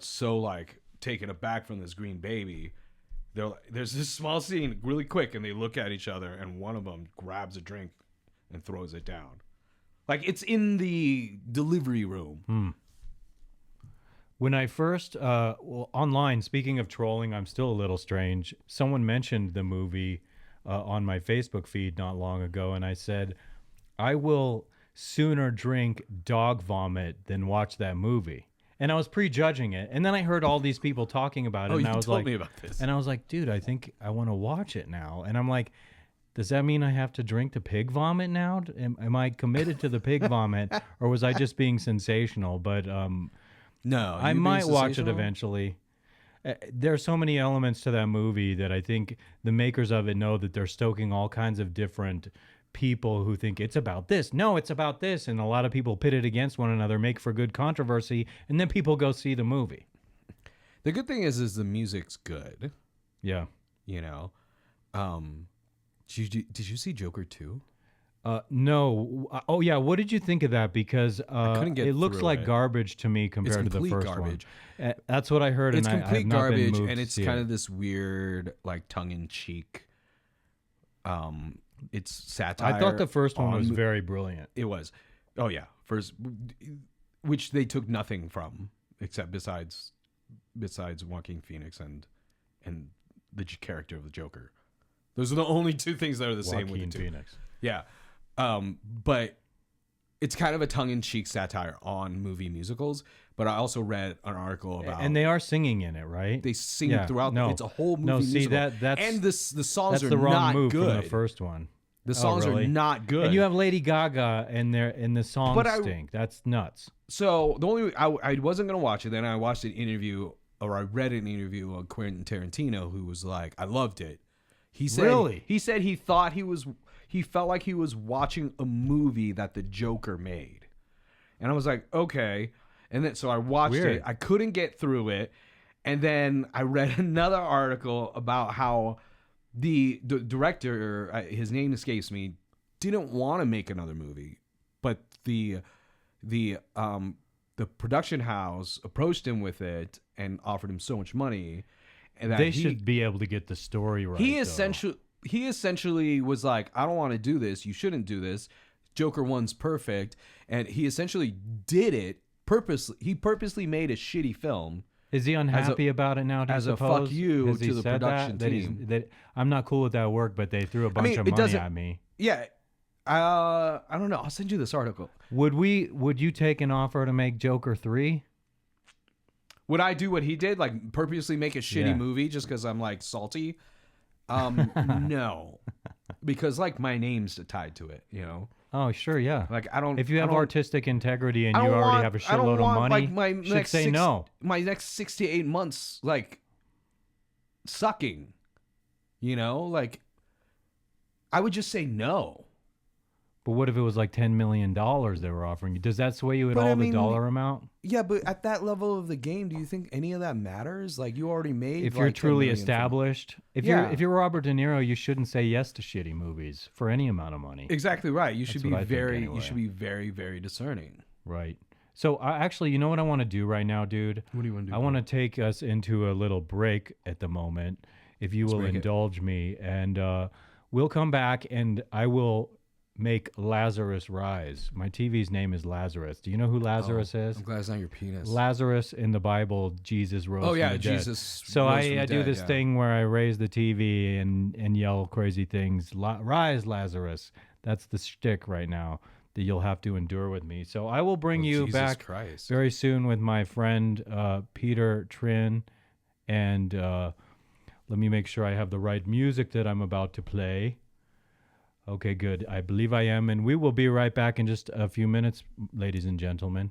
so like taken aback from this green baby. There's this small scene really quick, and they look at each other, and one of them grabs a drink and throws it down. Like, it's in the delivery room. When I first, online, speaking of trolling, I'm still a little strange. Someone mentioned the movie on my Facebook feed not long ago, and I said, I will sooner drink dog vomit than watch that movie. And I was prejudging it. And then I heard all these people talking about it. And I was like, me about this. And I was like, dude, I think I want to watch it now. And I'm like, does that mean I have to drink the pig vomit now? Am I committed to the pig vomit, or was I just being sensational? But No, I might watch it eventually. There's so many elements to that movie that I think the makers of it know that they're stoking all kinds of different people who think it's about this. No, it's about this. And a lot of people pit it against one another, make for good controversy, and then people go see the movie. The good thing is the music's good. Yeah. You know? Did you see Joker 2? No. Oh, yeah. What did you think of that? Because it looks like garbage to me compared to the first garbage. one. That's what I heard. It's and complete I have not been garbage, moved and to it's see kind it. of this weird, like, tongue-in-cheek. It's satire. I thought the first one was very brilliant. It was. Oh, yeah. First, which they took nothing from, except besides Joaquin Phoenix and the character of the Joker. Those are the only two things that are the same with the two. Phoenix. Yeah. But it's kind of a tongue-in-cheek satire on movie musicals. But I also read an article about... And they are singing in it, right? They sing throughout. It's a whole movie musical. That's... And the songs that's are the wrong not move good. from the first one. The songs are not good. And you have Lady Gaga and the songs stink. That's nuts. So the only... I wasn't going to watch it. Then I watched an interview, or I read an interview of Quentin Tarantino, who was like, I loved it. He said, really? He said he thought he felt like he was watching a movie that the Joker made. And I was like, okay. And then so I watched it. I couldn't get through it. And then I read another article about how the director, his name escapes me, didn't want to make another movie. But the production house approached him with it and offered him so much money. And that they should be able to get the story right. He essentially was like, I don't want to do this. You shouldn't do this. Joker 1's perfect. And he essentially did it purposely. He purposely made a shitty film. Is he unhappy about it now? As a fuck you to the production team. That I'm not cool with that work, but they threw a bunch of money at me. Yeah. I don't know. I'll send you this article. Would you take an offer to make Joker 3? Would I do what he did? Like purposely make a shitty movie just because I'm like salty? No. Because like my name's tied to it, you know? Oh, sure, yeah. Like I don't. If you have artistic integrity and you already have a shitload of money, like you should say no. My next 6 to 8 months, like sucking, you know, like I would just say no. But what if it was like $10 million they were offering you? Does that sway you at all, the dollar amount? Yeah, but at that level of the game, do you think any of that matters? Like you already made. If you're truly established, if you're Robert De Niro, you shouldn't say yes to shitty movies for any amount of money. Exactly right. You should be very, very discerning. Right. So actually, you know what I want to do right now, dude? What do you want to do? I want to take us into a little break at the moment, if you will indulge me, and we'll come back and I will make Lazarus rise. My TV's name is Lazarus. Do you know who Lazarus is? I'm glad it's not your penis. Lazarus in the Bible, Jesus rose from the dead. Jesus. So I do this thing where I raise the TV and yell crazy things. Rise, Lazarus. That's the shtick right now that you'll have to endure with me. So I will bring you back very soon with my friend Peter Trinh. And let me make sure I have the right music that I'm about to play. Okay, good. I believe I am. And we will be right back in just a few minutes, ladies and gentlemen.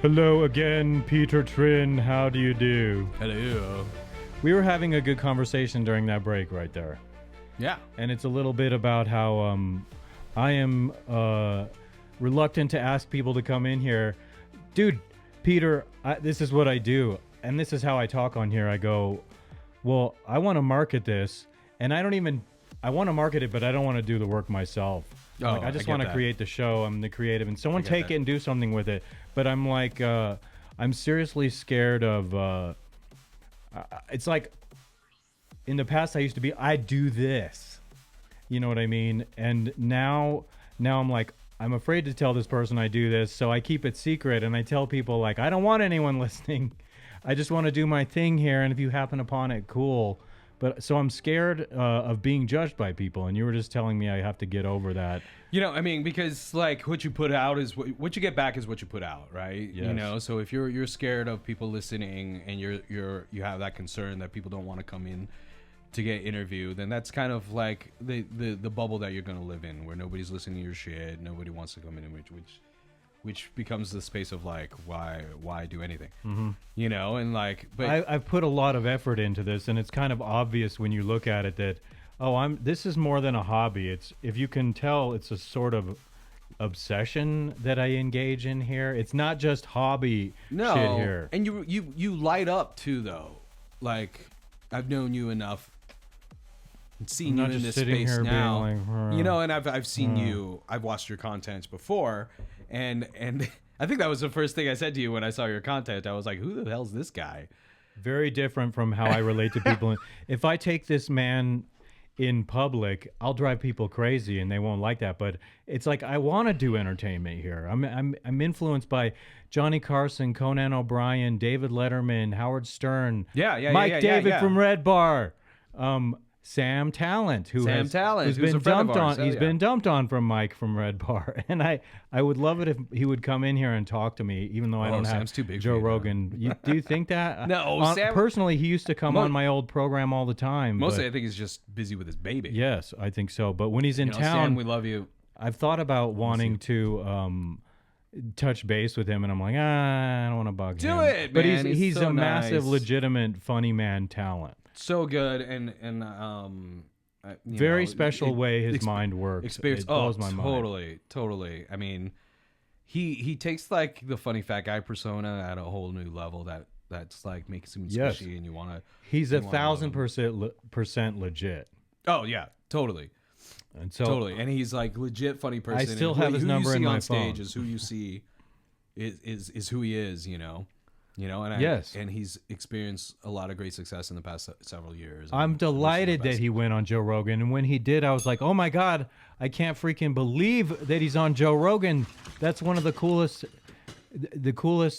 Hello again, Peter Trinh. How do you do? Hello. We were having a good conversation during that break right there. Yeah. And it's a little bit about how I am reluctant to ask people to come in here. Dude, Peter, this is what I do. And this is how I talk on here. I go, well, I want to market this. And I want to market it, but I don't want to do the work myself. Oh, I just want to create the show. I'm the creative. And someone take it and do something with it. But I'm like, I'm seriously scared of... it's like in the past I used to be, I do this, you know what I mean? And now I'm like, I'm afraid to tell this person I do this. So I keep it secret and I tell people like, I don't want anyone listening. I just want to do my thing here. And if you happen upon it, cool. But so I'm scared of being judged by people. And you were just telling me I have to get over that. You know, I mean, because like what you put out is what you get back is what you put out, right? Yes. You know, so if you're scared of people listening and you have that concern that people don't want to come in to get interviewed, then that's kind of like the bubble that you're going to live in, where nobody's listening to your shit, nobody wants to come in, which becomes the space of like why do anything, you know? And like, but I've put a lot of effort into this, and it's kind of obvious when you look at it that this is more than a hobby. It's, if you can tell, it's a sort of obsession that I engage in here. It's not just hobby shit here. And you light up too, though. Like, I've known you enough and seen you in this space now, like, you know, and I've seen you. I've watched your content before, and I think that was the first thing I said to you when I saw your content. I was like, who the hell's this guy? Very different from how I relate to people. If I take this man in public, I'll drive people crazy and they won't like that. But it's like, I want to do entertainment here. I'm influenced by Johnny Carson, Conan O'Brien, David Letterman, Howard Stern, Mike David from Red Bar, Sam Talent, who's been dumped on. He's been dumped on from Mike from Red Bar, and I would love it if he would come in here and talk to me, even though I don't have too big Joe Rogan. Do you think that? No, Sam. Personally, he used to come on my old program all the time. Mostly, I think he's just busy with his baby. Yes, I think so. But when he's in town, Sam, we love you. I've thought about wanting to touch base with him, and I'm like, I don't want to bug him. Do it, but man. he's so a massive, nice. Legitimate, funny man talent. So good, and very special way his mind works. Experience. It blows my mind. Totally. I mean, he takes like the funny fat guy persona at a whole new level. That's like makes him squishy, and you want to. He's 1,000% legit. Oh yeah, totally. And so totally, and he's like legit funny person. I still have his number in my phone. Is who you see, is who he is. You know. And he's experienced a lot of great success in the past several years. I'm delighted that he went on Joe Rogan, and when he did, I was like, oh my God, I can't freaking believe that he's on Joe Rogan. That's one of the coolest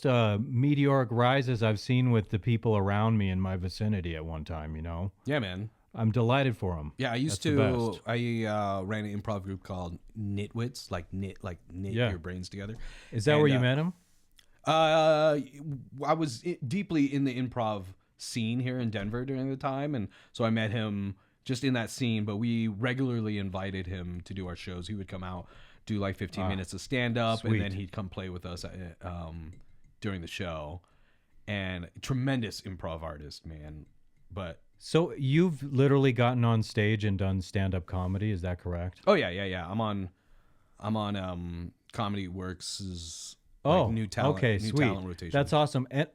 meteoric rises I've seen with the people around me in my vicinity at one time, you know? Yeah, man. I'm delighted for him. Yeah, I ran an improv group called Nitwits, like knit your brains together. Is that where you met him? I was deeply in the improv scene here in Denver during the time, and so I met him just in that scene, but we regularly invited him to do our shows. He would come out, do like 15 minutes of stand-up, and then he'd come play with us during the show. And tremendous improv artist, man. But so you've literally gotten on stage and done stand-up comedy, is that correct? Oh yeah. I'm on Comedy Works' new talent. Okay, new sweet. Talent rotation. That's awesome. And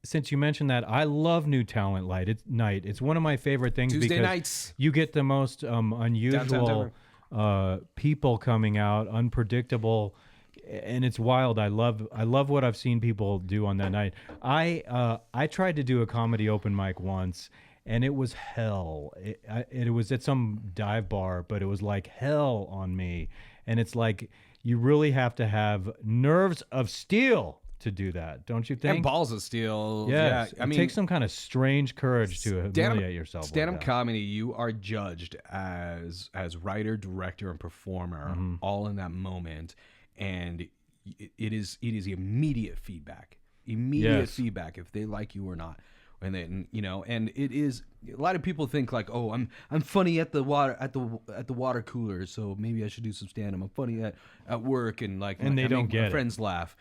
since you mentioned that, I love New Talent Night. It's one of my favorite things Tuesday because nights. You get the most unusual people coming out, unpredictable, and it's wild. I love what I've seen people do on that night. I tried to do a comedy open mic once, and it was hell. It was at some dive bar, but it was like hell on me. And it's like, you really have to have nerves of steel to do that, don't you think? And balls of steel. Yes. Yeah, I mean, it takes some kind of strange courage to humiliate yourself. Stand-up comedy, you are judged as writer, director, and performer, all in that moment, and it is immediate feedback. Feedback if they like you or not. And then, and it is, a lot of people think like, oh, I'm funny at the water cooler, so maybe I should do some stand-up. I'm funny at work, and like, and they don't get my friends laugh.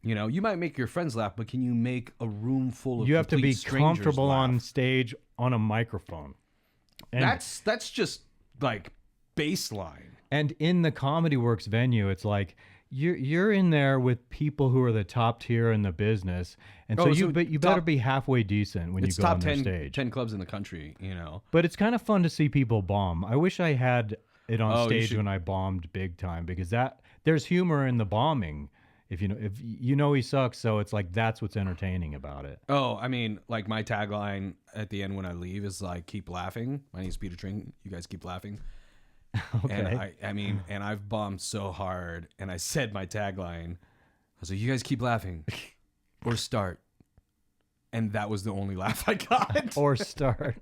You know, you might make your friends laugh, but can you make a room full of You have to be strangers comfortable laugh? on stage on a microphone. And That's just like baseline. And in the Comedy Works venue, it's like you're in there with people who are the top tier in the business, and so you better be halfway decent when you go on their stage. 10 clubs in the country, you know. But it's kind of fun to see people bomb. I wish I had it on stage should. when I bombed big time, because there's humor in the bombing. If you know he sucks, so it's like that's what's entertaining about it. Oh, I mean, like my tagline at the end when I leave is like, keep laughing. My name's Peter Trinh. You guys keep laughing. Okay. And and I've bombed so hard, and I said my tagline. I was like, you guys keep laughing or start. And that was the only laugh I got. Or start.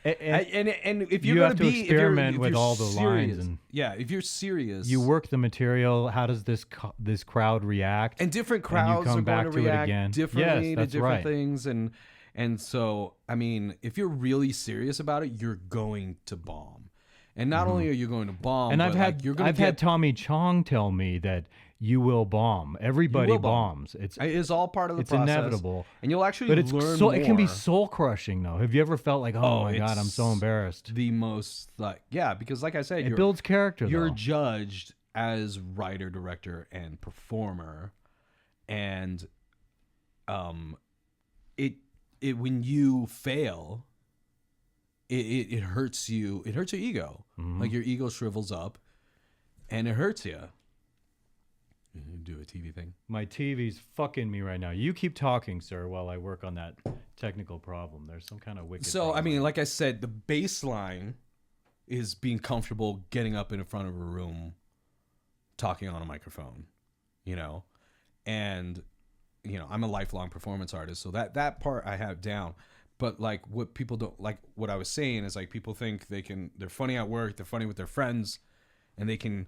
And if you're you going have to be experiment if with you're all the serious, lines, and if you're serious, you work the material. How does this crowd react? and different crowds come are back going to to it react again. differently Yes, to that's different right. things, and so I mean, if you're really serious about it, you're going to bomb, and not only are you going to bomb, And but I've had Tommy Chong tell me that you will bomb. Everybody will bomb. bombs. It's all part of the process. inevitable. And you'll actually But it's learn more. it can be soul crushing though. Have you ever felt like, oh my god, I'm so it's embarrassed? The most because like I said, It builds character. You're though. judged as writer, director, and performer, and it when you fail, it hurts you. It hurts your ego. Mm-hmm. Like your ego shrivels up, and it hurts you. You do a TV thing. My TV's fucking me right now. You keep talking, sir, while I work on that technical problem. There's some kind of wicked. So problem. I mean, like I said, the baseline is being comfortable getting up in front of a room, talking on a microphone, you know, and you know, I'm a lifelong performance artist, so that part I have down. But like what people don't like, what I was saying is like people think they're funny at work, they're funny with their friends, and they can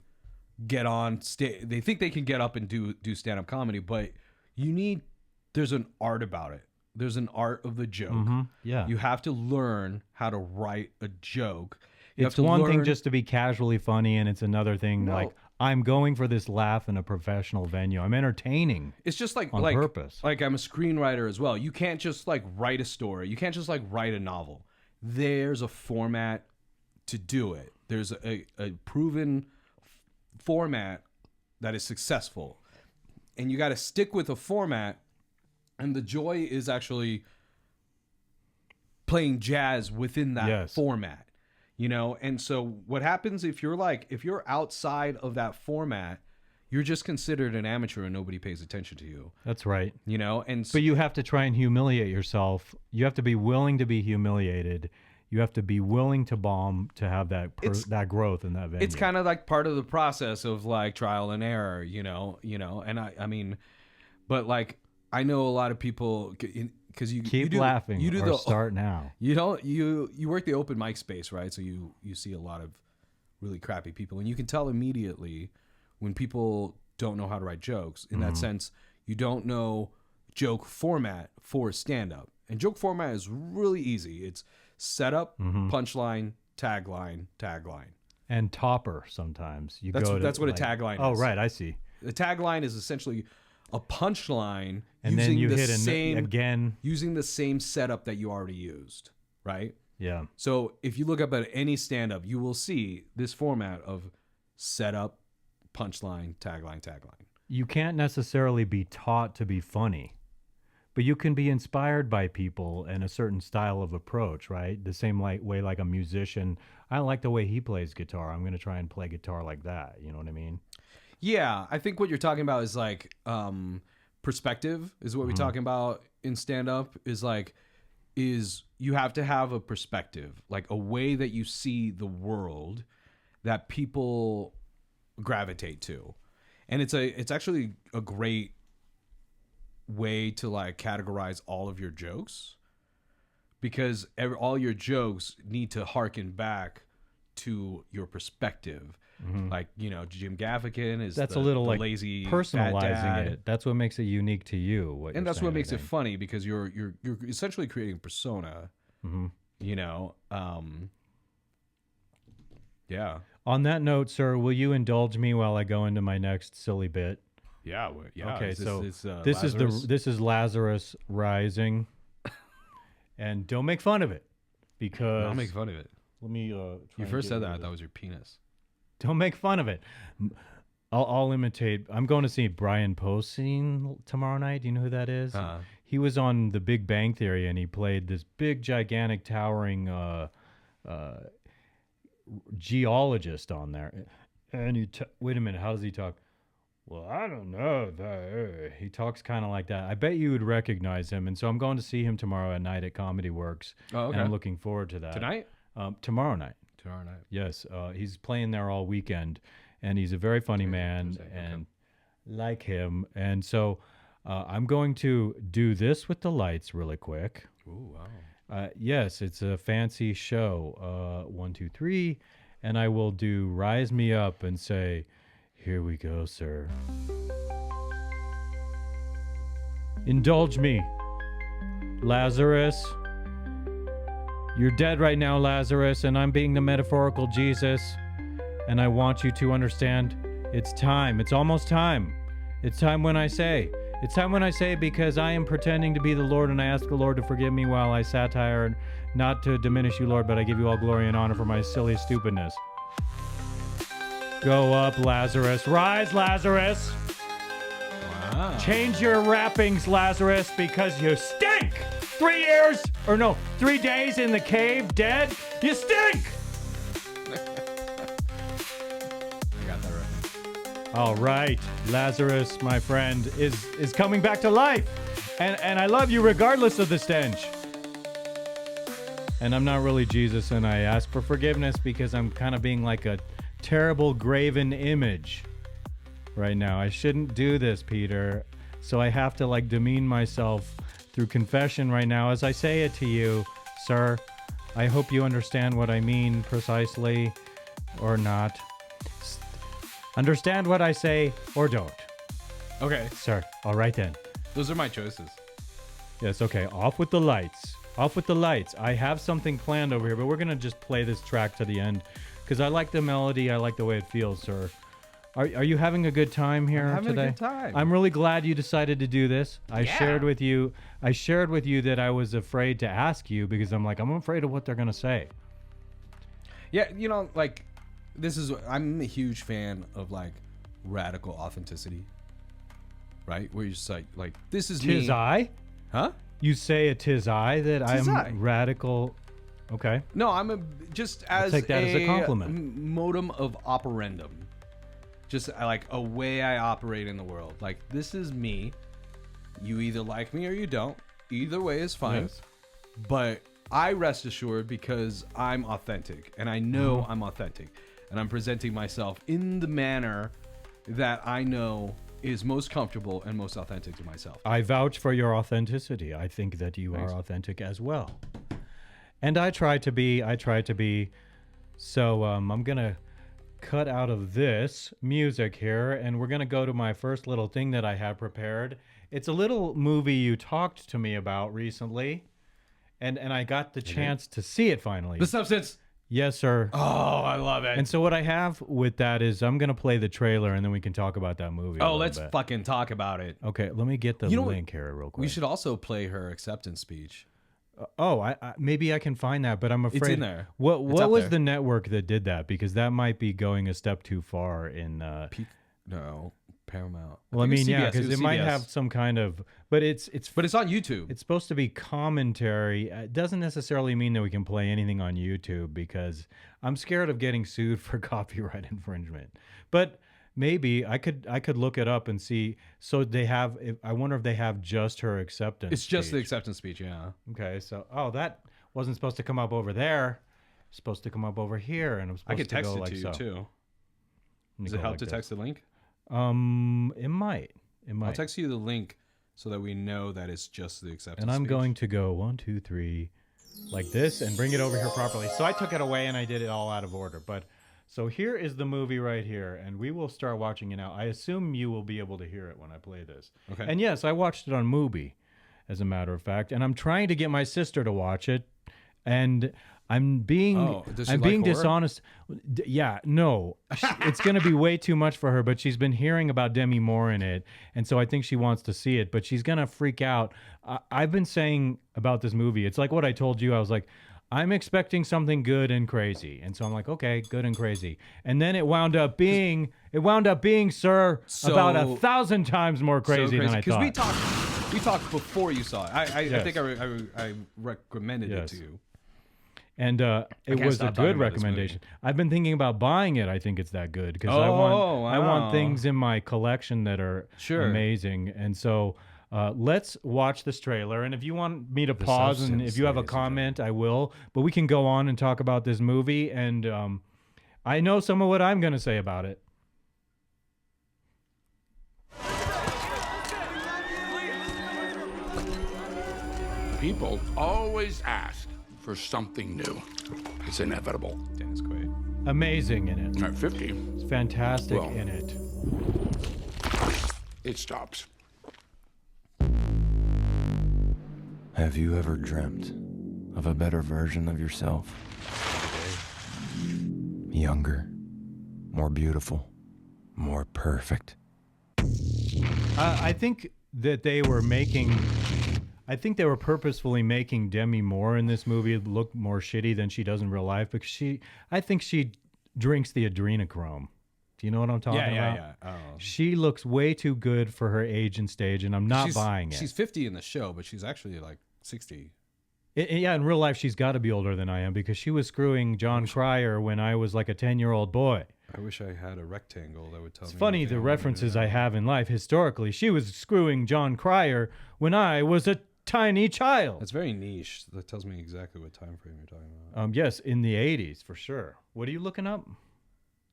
get on they think they can get up and do stand-up comedy, but there's an art about it. There's an art of the joke. Mm-hmm. Yeah. You have to learn how to write a joke. You It's one thing just to be casually funny, and it's another thing like I'm going for this laugh in a professional venue. I'm entertaining. It's just like on purpose. Like I'm a screenwriter as well. You can't just like write a story. You can't just like write a novel. There's a format to do it. There's a proven format that is successful, and you got to stick with a format. And the joy is actually playing jazz within that format, you know? And so what happens if you're outside of that format, you're just considered an amateur and nobody pays attention to you. That's right. You know? And but you have to try and humiliate yourself. You have to be willing to be humiliated. You have to be willing to bomb to have that growth in that venue. It's kind of like part of the process of like trial and error, you know, and I mean, but like, I know a lot of people because you keep laughing. You do or start now. You work the open mic space, right? So you see a lot of really crappy people, and you can tell immediately when people don't know how to write jokes. In that sense, you don't know joke format for stand up, and joke format is really easy. It's setup, punchline, tagline, and topper. Sometimes that's what a tagline is. Oh, right, I see. The tagline is essentially a punchline, and then you hit again using the same setup that you already used, right? Yeah. So if you look up at any stand-up, you will see this format of setup, punchline, tagline. You can't necessarily be taught to be funny, but you can be inspired by people and a certain style of approach, right? The same way like a musician. I like the way he plays guitar. I'm going to try and play guitar like that. You know what I mean? Yeah, I think what you're talking about is like perspective is what we're talking about in stand-up is you have to have a perspective, like a way that you see the world that people gravitate to. And it's actually a great way to like categorize all of your jokes, because all your jokes need to harken back to your perspective. Like, you know, Jim Gaffigan is a little the like lazy personalizing dad. it. That's what makes it unique to you. And that's what makes it funny, because you're essentially creating a persona. You know, yeah. On that note, sir, will you indulge me while I go into my next silly bit? Yeah. Okay, Is so this this Lazarus? is Lazarus Rising, and don't make fun of it because I'll make fun of it. let me. You first said that. I thought it was your penis. Don't make fun of it. I'll imitate. I'm going to see Brian Posehn tomorrow night. Do you know who that is? He was on The Big Bang Theory, and he played this big, gigantic, towering geologist on there. And wait a minute, how does he talk? Well, I don't know. He talks kind of like that. I bet you would recognize him. And so I'm going to see him tomorrow at night at Comedy Works. Oh, okay. And I'm looking forward to that. Tonight? Tomorrow night. Tomorrow night. Yes. He's playing there all weekend. And he's a very funny man. Tuesday, And like him. And so I'm going to do this with the lights really quick. Ooh, wow. Yes, it's a fancy show. 1, 2, 3. And I will do Rise Me Up and say, here we go, sir. Indulge me, Lazarus. You're dead right now, Lazarus, and I'm being the metaphorical Jesus. And I want you to understand it's time. It's almost time. It's time when I say. It's time when I say because I am pretending to be the Lord and I ask the Lord to forgive me while I satire, not to diminish you, Lord, but I give you all glory and honor for my silly stupidness. Go up, Lazarus. Rise, Lazarus. Wow. Change your wrappings, Lazarus, because you stink. 3 days in the cave, dead. You stink. I got that right. All right, Lazarus, my friend, is coming back to life, and I love you regardless of the stench. And I'm not really Jesus, and I ask for forgiveness because I'm kind of being like a terrible graven image right now. I shouldn't do this, Peter. So I have to like demean myself through confession right now as I say it to you, sir. I hope you understand what I mean precisely or not. Understand what I say or don't. Okay. Sir, all right then. Those are my choices. Yes, okay. Off with the lights. Off with the lights. I have something planned over here, but we're going to just play this track to the end because I like the melody. I like the way it feels, sir. Are you having a good time here I'm having today? a good time. I'm really glad you decided to do this. I shared with you that I was afraid to ask you because I'm afraid of what they're going to say. Yeah, you know, like, I'm a huge fan of, like, radical authenticity. Right? Where you're just like, this is me. Tis I? Huh? You say a tis I that I'm radical. Okay. No, I'll take that as a compliment. Modem of operandum. Just like a way I operate in the world. Like, this is me. You either like me or you don't. Either way is fine. Yes. But I rest assured because I'm authentic. And I know I'm authentic. And I'm presenting myself in the manner that I know is most comfortable and most authentic to myself. I vouch for your authenticity. I think that you are authentic as well. And I try to be. So I'm going to cut out of this music here, and we're going to go to my first little thing that I have prepared. It's a little movie you talked to me about recently, and I got the chance to see it finally. The Substance. Yes, sir. Oh, I love it. And so what I have with that is I'm going to play the trailer, and then we can talk about that movie. Oh, let's fucking talk about it. Okay, let me get the link here real quick. We should also play her acceptance speech. I maybe I can find that, but I'm afraid It's in there. What up was there. the network that did that? Because that might be going a step too far in. No, Paramount. Well, I mean, CBS. yeah, because was it might CBS. have some kind of, but it's But it's on YouTube. it's supposed to be commentary. It doesn't necessarily mean that we can play anything on YouTube because I'm scared of getting sued for copyright infringement. But maybe I could look it up and see. So they have. I wonder if they have just her acceptance. It's just the speech. acceptance speech, yeah. Okay, so that wasn't supposed to come up over there. It's supposed to come up over here, and I'm supposed I could to text go it like to you so. too. Let me Does go it help like to this. text the link? It might. I'll text you the link so that we know that it's just the acceptance And I'm speech. going to go 1, 2, 3, like this, and bring it over here properly. So I took it away and I did it all out of order. But so here is the movie right here, and we will start watching it now. I assume you will be able to hear it when I play this. Okay. And yes, I watched it on Mubi, as a matter of fact, and I'm trying to get my sister to watch it. And I'm being does she I'm like being horror? dishonest. Yeah, no, it's gonna be way too much for her. But she's been hearing about Demi Moore in it, and so I think she wants to see it. But she's gonna freak out. I've been saying about this movie. It's like what I told you. I was like, I'm expecting something good and crazy, and so I'm like, okay, good and crazy. And then it wound up being, sir, about 1,000 times more crazy than I thought. Because we talked before you saw it. I Yes. think I recommended it Yes. to you. And it can't was a stop talking good about this recommendation. movie. I've been thinking about buying it. I think it's that good because I Oh, want wow. things in my collection that are Sure. amazing. And so let's watch this trailer. And if you want me to pause and substance, if you have a ladies and comment, I will. But we can go on and talk about this movie. And I know some of what I'm going to say about it. People always ask for something new. It's inevitable. Dennis Quaid. Amazing in it. At 50, It's fantastic Well. in it. it stops. Have you ever dreamt of a better version of yourself? Younger, more beautiful, more perfect. I think that they were making. I think they were purposefully making Demi Moore in this movie look more shitty than she does in real life because I think she drinks the adrenochrome. Do you know what I'm talking about? Yeah. Oh. She looks way too good for her age and stage, and I'm not buying it. She's 50 in the show, but she's actually like 60. Yeah, in real life, she's got to be older than I am because she was screwing John Cryer when I was like a 10-year-old boy. I wish I had a rectangle that would tell me. It's funny everything the I wanted to references know. I have in life historically. She was screwing John Cryer when I was a tiny child. That's very niche. That tells me exactly what time frame you're talking about. Yes, in the 80s for sure. What are you looking up?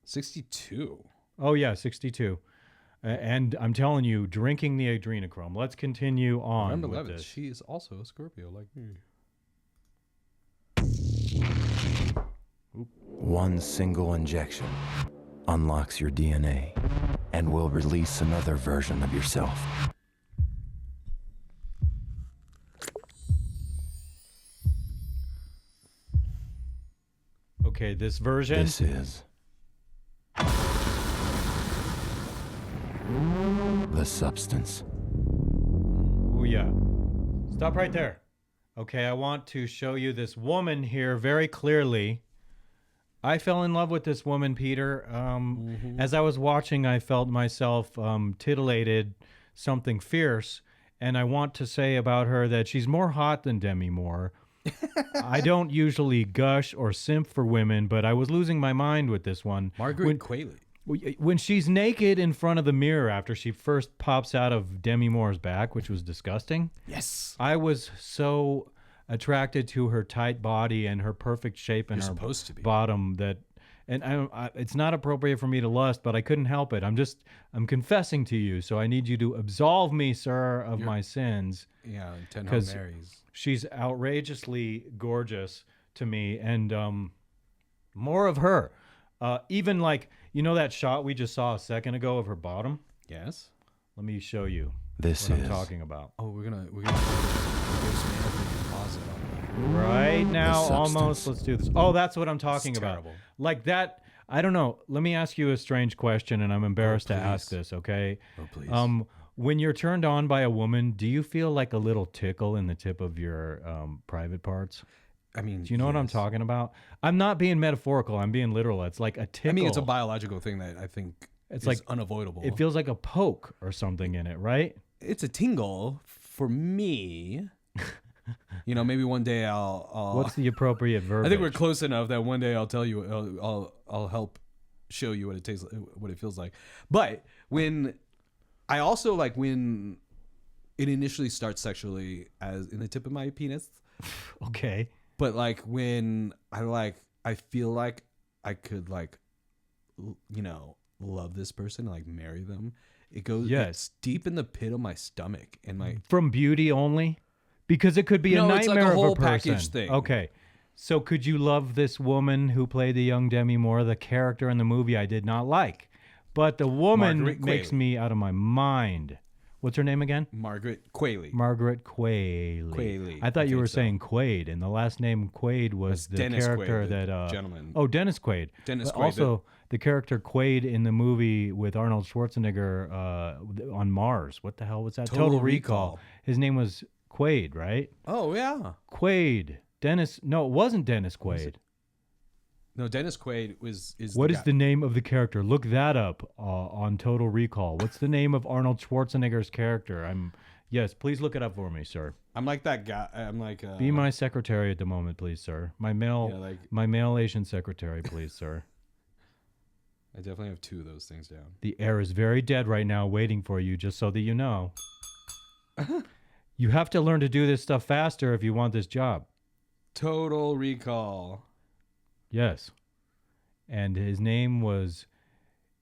62. Oh yeah, 62. And I'm telling you, drinking the adrenochrome. Let's continue on November with 11th. this. She is also a Scorpio like me. One single injection unlocks your DNA and will release another version of yourself. Okay, this version. This is the substance. Oh yeah. Stop right there. Okay, I want to show you this woman here very clearly. I fell in love with this woman, Peter. As I was watching, I felt myself titillated, something fierce. And I want to say about her that she's more hot than Demi Moore. I don't usually gush or simp for women, but I was losing my mind with this one. Margaret Qualley. When she's naked in front of the mirror after she first pops out of Demi Moore's back, which was disgusting. Yes. I was so attracted to her tight body and her perfect shape and You're her supposed to be. bottom it's not appropriate for me to lust, but I couldn't help it. I'm confessing to you, so I need you to absolve me, sir, of my sins. Yeah, 10 Hail 'Cause Marys. She's outrageously gorgeous to me, and more of her. Even like, you know that shot we just saw a second ago of her bottom? Yes. Let me show you This what is I'm talking about. Oh, we're gonna pause it on Right now, substance. almost. Let's do this. Oh, that's what I'm talking about. terrible. Like that. I don't know. Let me ask you a strange question, and I'm embarrassed to ask please. this. Okay. Oh, please. When you're turned on by a woman, do you feel like a little tickle in the tip of your private parts? I mean, Do you know what I'm yes. talking about? I'm not being metaphorical. I'm being literal. It's like a tickle. I mean, it's a biological thing that I think It's is like unavoidable. It feels like a poke or something in it, right? It's a tingle for me. You know, maybe one day I'll What's the appropriate verb? I think we're close enough that one day I'll tell you, I'll help show you what it tastes, what it feels like. But when I also like when it initially starts sexually as in the tip of my penis, Okay. but like when I feel like I could like, you know, love this person, like marry them. It goes it's deep in the pit of my stomach and my From beauty only? Because it could be a No, nightmare it's like a whole of a person. package thing. Okay. So could you love this woman who played the young Demi Moore, the character in the movie I did not like? But the woman Margaret makes Qualley. me out of my mind What's her name again? Margaret Qualley. Margaret Qualley. Qualley, I thought I you were think so. saying Quaid, and the last name Quaid was the Dennis character Quaid, the that gentleman. Oh, Dennis Quaid. Dennis But Quaid, also, the character Quaid in the movie with Arnold Schwarzenegger on Mars. What the hell was that? Total Recall. Recall. His name was Quaid, right? Oh yeah. Quaid. Dennis. No, it wasn't Dennis Quaid. No, Dennis Quaid is. What the is guy. the name of the character? Look that up on Total Recall. What's the name of Arnold Schwarzenegger's character? Yes, please look it up for me, sir. I'm like that guy. I'm like. Be my secretary at the moment, please, sir. My male Asian secretary, please, sir. I definitely have 2 of those things down. The air is very dead right now, waiting for you, just so that you know. You have to learn to do this stuff faster if you want this job. Total Recall. Yes. And his name was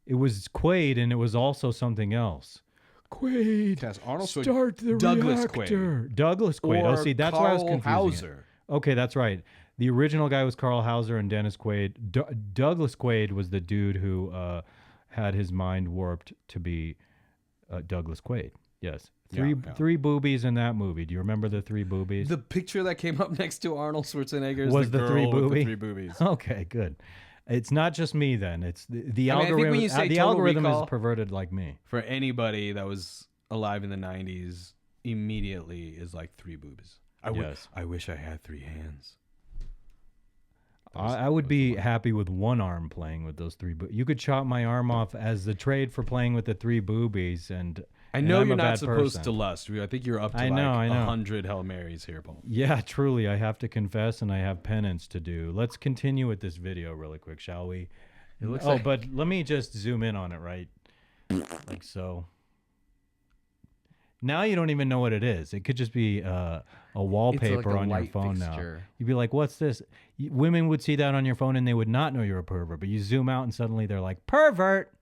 Quaid, and it was also something else. Quaid. Cast Arnold Start the Douglas reactor. Douglas Quaid. Or Oh, see, that's why I was Carl confusing it. Hauser. Okay, that's right. The original guy was Carl Hauser and Dennis Quaid. Douglas Quaid was the dude who had his mind warped to be Douglas Quaid. Yes. Three boobies in that movie. Do you remember the 3 boobies? The picture that came up next to Arnold Schwarzenegger is Was the the girl 3 with the booby? 3 boobies. Okay, good. It's not just me then. It's the I mean, I think algorithm. when you say The Total algorithm Recall- is perverted like me. For anybody that was alive in the 90s, immediately is like 3 boobies. Yes. I wish I had 3 hands. I would be happy with 1 arm playing with those 3 boobies. You could chop my arm off as the trade for playing with the 3 boobies, and I know I'm you're a not bad supposed person. to lust. I think you're up to I know. 100 Hail Marys here, Paul. Yeah, truly, I have to confess, and I have penance to do. Let's continue with this video really quick, shall we? It looks but let me just zoom in on it, right? Like so. Now you don't even know what it is. It could just be a wallpaper on your phone now. You'd be like, what's this? Women would see that on your phone and they would not know you're a pervert, but you zoom out and suddenly they're like, pervert!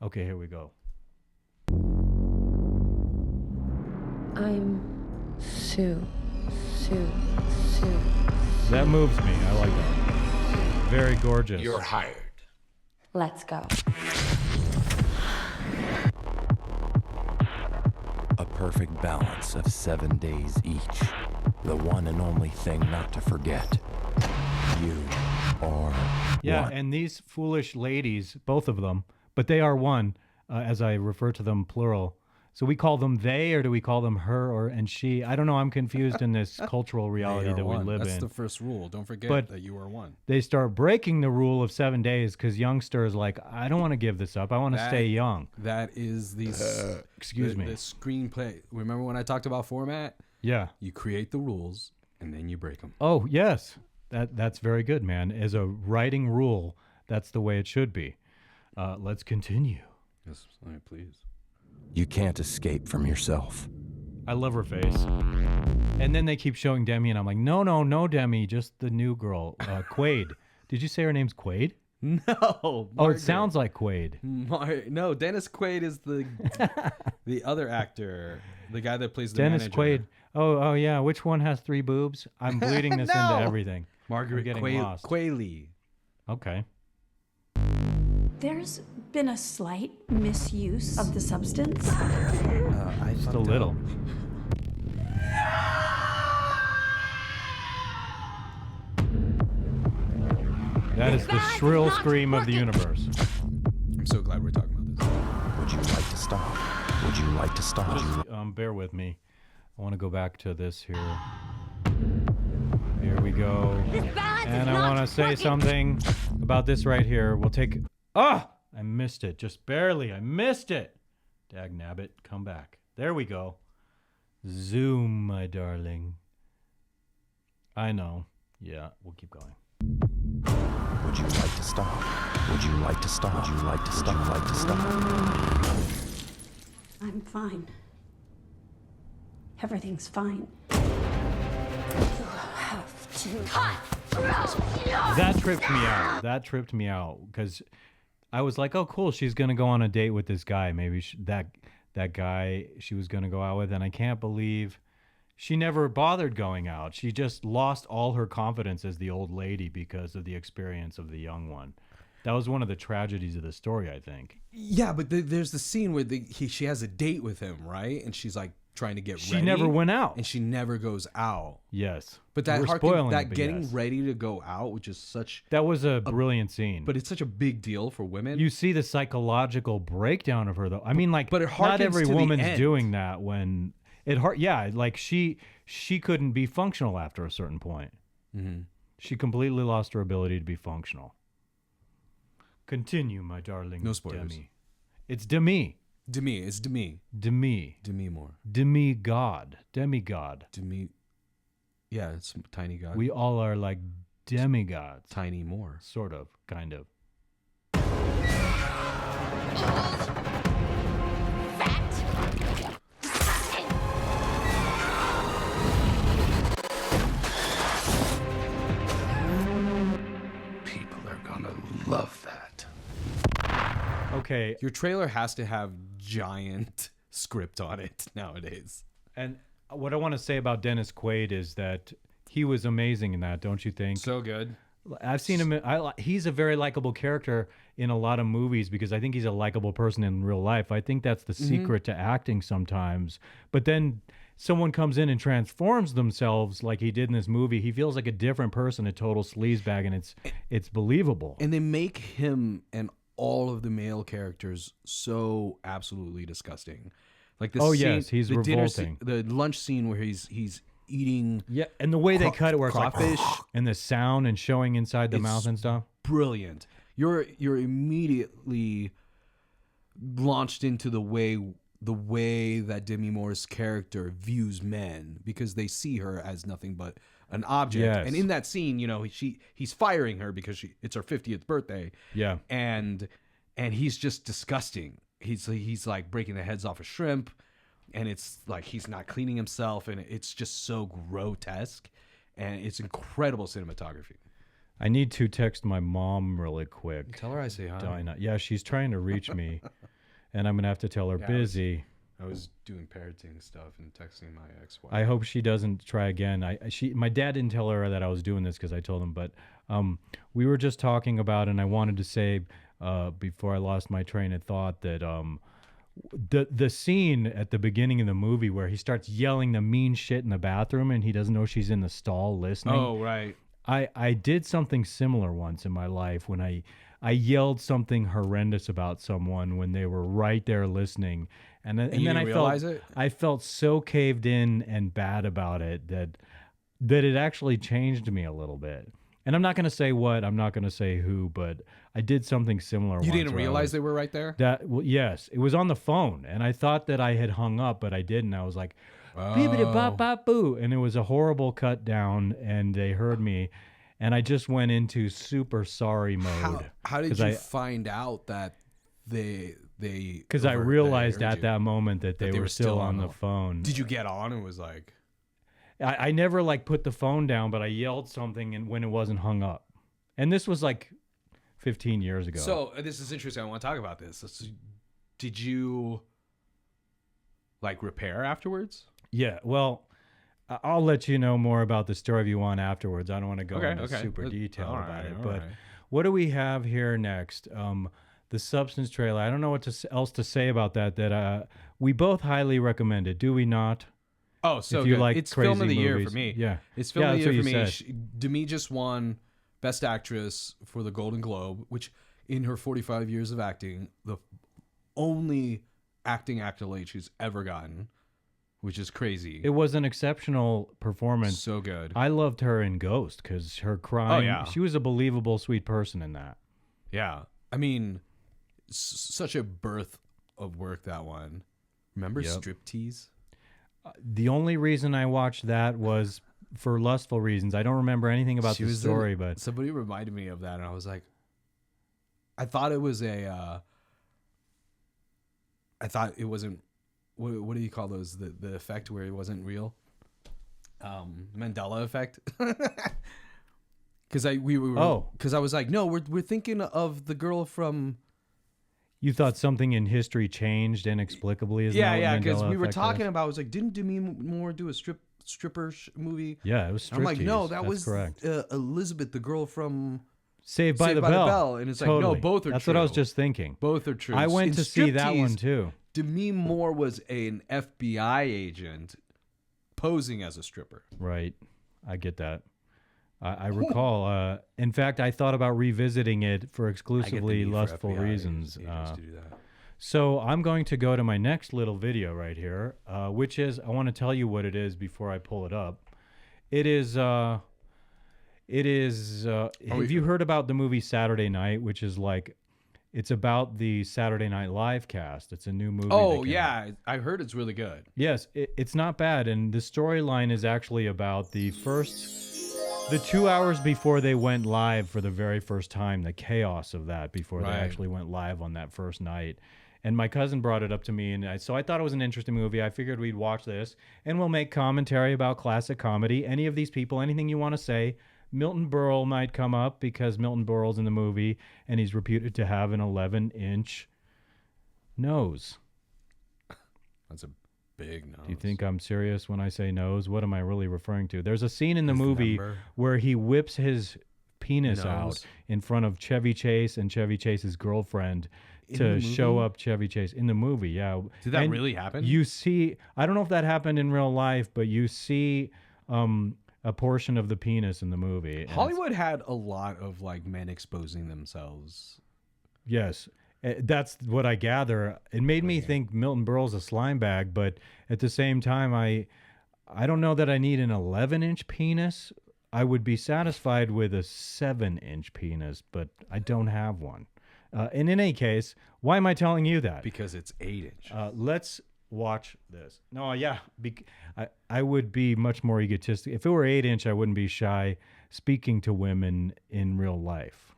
Okay, here we go. I'm Sue. That moves me. I like that. Very gorgeous. You're hired. Let's go. A perfect balance of 7 days each. The one and only thing not to forget. You are Yeah, one. and these foolish ladies, both of them, but they are one, as I refer to them plural. So we call them they, or do we call them her or and she? I don't know. I'm confused in this cultural reality that we live That's in. the first rule. Don't forget But- that you are one. They start breaking the rule of 7 days because youngsters like, I don't want to give this up. I want to That- stay young. That is the Excuse me. the screenplay. Remember when I talked about format? Yeah. You create the rules and then you break them. Oh, yes. That's very good, man. As a writing rule, that's the way it should be. Let's continue. Yes, all right, please. You can't escape from yourself. I love her face. And then they keep showing Demi, and I'm like, no, Demi, just the new girl, Quaid. Did you say her name's Quaid? No. Oh, it Margaret. sounds like Quaid. No, Dennis Quaid is the the other actor, the guy that plays the Dennis manager. Quaid. Oh, yeah. Which one has 3 boobs? I'm bleeding this No. into everything. Margaret I'm getting Quayle- lost. Quayle. Okay. There's been a slight misuse of the substance. Just a little. That is the shrill scream of the universe. I'm so glad we're talking about this. Would you like to stop? Would you like to stop? Just bear with me. I want to go back to this here. Here we go. And I want to say something about this right here. We'll take... Ah! I missed it. Just barely. I missed it. Dag nabbit. Come back. There we go. Zoom, my darling. I know. Yeah, we'll keep going. Would you like to stop? Would you like to stop? Would you like to stop? Would you like to stop? I'm fine. Everything's fine. That tripped me out. That tripped me out because I was like, "Oh, cool. She's gonna go on a date with this guy. Maybe that guy she was gonna go out with." And I can't believe she never bothered going out. She just lost all her confidence as the old lady because of the experience of the young one. That was one of the tragedies of the story, I think. Yeah, but there's the scene where she has a date with him, right? And she's like trying to get She ready. never went out. And she never goes out. Yes. But that We're spoiling it, but getting yes. ready to go out, which is such... That was a brilliant scene. But it's such a big deal for women. You see the psychological breakdown of her, though. I mean, like, But it not every harkens to the woman's end. doing that when it hurt. Yeah, like she couldn't be functional after a certain point. Mm-hmm. She completely lost her ability to be functional. Continue, my darling. No spoilers. Demi. It's Demi. Demi. It's Demi. Demi. Demi Moore. Demigod. Demigod. Demi. Yeah, it's Tiny God. We all are like demigods. Tiny Moore. Sort of. Kind of. People are gonna love that. Okay. Your trailer has to have giant script on it nowadays. And what I want to say about Dennis Quaid is that he was amazing in that, don't you think? So good. I've seen him. He's a very likable character in a lot of movies because I think he's a likable person in real life. I think that's the secret to acting sometimes. But then someone comes in and transforms themselves like he did in this movie. He feels like a different person, a total sleazebag, and it's believable. And they make him and all of the male characters so absolutely disgusting. Like the scene, yes, he's the revolting. The lunch scene where he's eating. Yeah, and the way they cut it, where it's crawfish. like and the sound and showing inside the It's mouth and stuff. Brilliant. You're immediately launched into the way that Demi Moore's character views men because they see her as nothing but an object. Yes. And in that scene, you know, he's firing her because it's her 50th birthday. Yeah. And he's just disgusting. He's like breaking the heads off a shrimp, and it's like he's not cleaning himself, and it's just so grotesque, and it's incredible cinematography. I need to text my mom really quick. Tell her I say hi. Dinah. Yeah, she's trying to reach me, and I'm gonna have to tell her busy. I was doing parenting stuff and texting my ex-wife. I hope she doesn't try again. My dad didn't tell her that I was doing this because I told him, but we were just talking about, and I wanted to say before I lost my train of thought that the scene at the beginning of the movie where he starts yelling the mean shit in the bathroom and he doesn't know she's in the stall listening. Oh, right. I did something similar once in my life when I yelled something horrendous about someone when they were right there listening, and then you I didn't realize it? I felt so caved in and bad about it that it actually changed me a little bit. And I'm not going to say what, I'm not going to say who, but I did something similar. You once didn't where realize they were right there? well, yes, it was on the phone, and I thought that I had hung up, but I didn't. I was like, "Beepity bop bop boo," and it was a horrible cut down, and they heard me, and I just went into super sorry mode. How did you find out that they? Because I realized at that moment that they were still on the phone. Did you get on and was like? I never like put the phone down, but I yelled something and when it wasn't hung up, and this was like 15 years ago. So this is interesting. I want to talk about this. Did you like repair afterwards? Yeah, well, I'll let you know more about the story if you want afterwards. I don't want to go into super detail about it. But what do we have here next? The Substance trailer. I don't know what else to say about that. That we both highly recommend it. Do we not? Oh, so if you good. like It's crazy film of the year movies. for me. Yeah, it's film of the that's year what for you me. said. Demi just won Best Actress for the Golden Globe, which in her 45 years of acting, the only acting accolade she's ever gotten, which is crazy. It was an exceptional performance. So good. I loved her in Ghost because her crying. Oh, yeah. She was a believable, sweet person in that. Yeah. I mean, such a birth of work, that one. Remember Striptease? The only reason I watched that was for lustful reasons. I don't remember anything about the story, but somebody reminded me of that, and I was like, I thought it was I thought it wasn't. What do you call those? The effect where it wasn't real. Mandela effect. Because I was like, no, we're thinking of the girl from. you thought something in history changed inexplicably. Isn't that what because Mandela we were effect talking was? about. I was like, didn't Demi Moore do a stripper movie? Yeah, it was. I'm like, no, Striptease. that That's was correct. Elizabeth, the girl from Saved by the Bell. And it's Totally. like, no, both are That's true. what I was just thinking. Both are true. I went In to see that one Striptease, too. Demi Moore was an FBI agent posing as a stripper. Right. I get that. I recall. In fact, I thought about revisiting it for exclusively lustful reasons. Agents to do that. So I'm going to go to my next little video right here, which is, I want to tell you what it is before I pull it up. It is, have you heard about the movie Saturday Night, which is like, it's about the Saturday Night Live cast. It's a new movie. Oh, yeah. I heard it's really good. Yes, it's not bad. And the storyline is actually about the 2 hours before they went live for the very first time, the chaos of that before they actually went live on that first night. And my cousin brought it up to me, and so I thought it was an interesting movie. I figured we'd watch this, and we'll make commentary about classic comedy. Any of these people, anything you want to say. Milton Berle might come up because Milton Berle's in the movie, and he's reputed to have an 11-inch nose. That's a big nose. Do you think I'm serious when I say nose? What am I really referring to? There's a scene in the movie where he whips his penis out in front of Chevy Chase and Chevy Chase's girlfriend to show up Chevy Chase in the movie. Yeah. Did that really happen? You see, I don't know if that happened in real life, but you see a portion of the penis in the movie. Hollywood had a lot of like men exposing themselves. Yes. That's what I gather. It made me think Milton Berle's a slime bag, but at the same time, I don't know that I need an 11-inch penis. I would be satisfied with a 7-inch penis, but I don't have one. And in any case, why am I telling you that? Because it's 8-inch. Let's watch this. No, yeah, I would be much more egotistic. If it were 8-inch, I wouldn't be shy speaking to women in real life.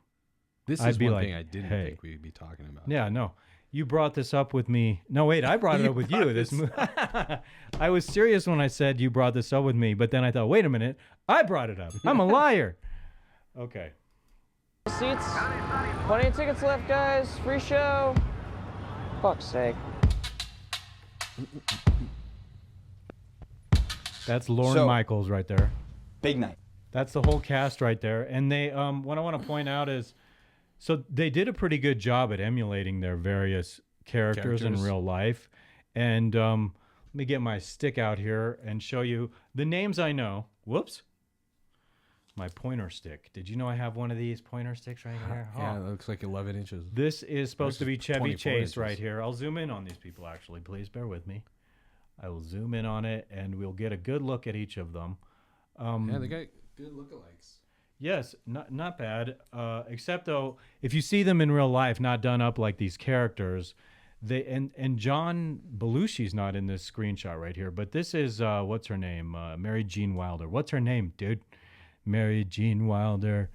This is one thing I didn't think we'd be talking about. Yeah, no. You brought this up with me. No, wait, I brought it up with you. I was serious when I said you brought this up with me, but then I thought, wait a minute, I brought it up. I'm a liar. Okay. Seats. Plenty of tickets left, guys. Free show. Fuck's sake. That's Lorne Michaels right there. Big night. That's the whole cast right there. And they, what I want to point out is, so they did a pretty good job at emulating their various characters in real life. And let me get my stick out here and show you the names I know. Whoops. My pointer stick. Did you know I have one of these pointer sticks right here? Yeah, it looks like 11 inches. This is supposed to be Chevy Chase inches. right here. I'll zoom in on these people, actually. Please bear with me. I will zoom in on it, and we'll get a good look at each of them. Yeah, they got good lookalikes. Yes, not bad. Except though, if you see them in real life, not done up like these characters, and John Belushi's not in this screenshot right here. But this is what's her name? Mary Jean Wilder. What's her name, dude? Mary Jean Wilder.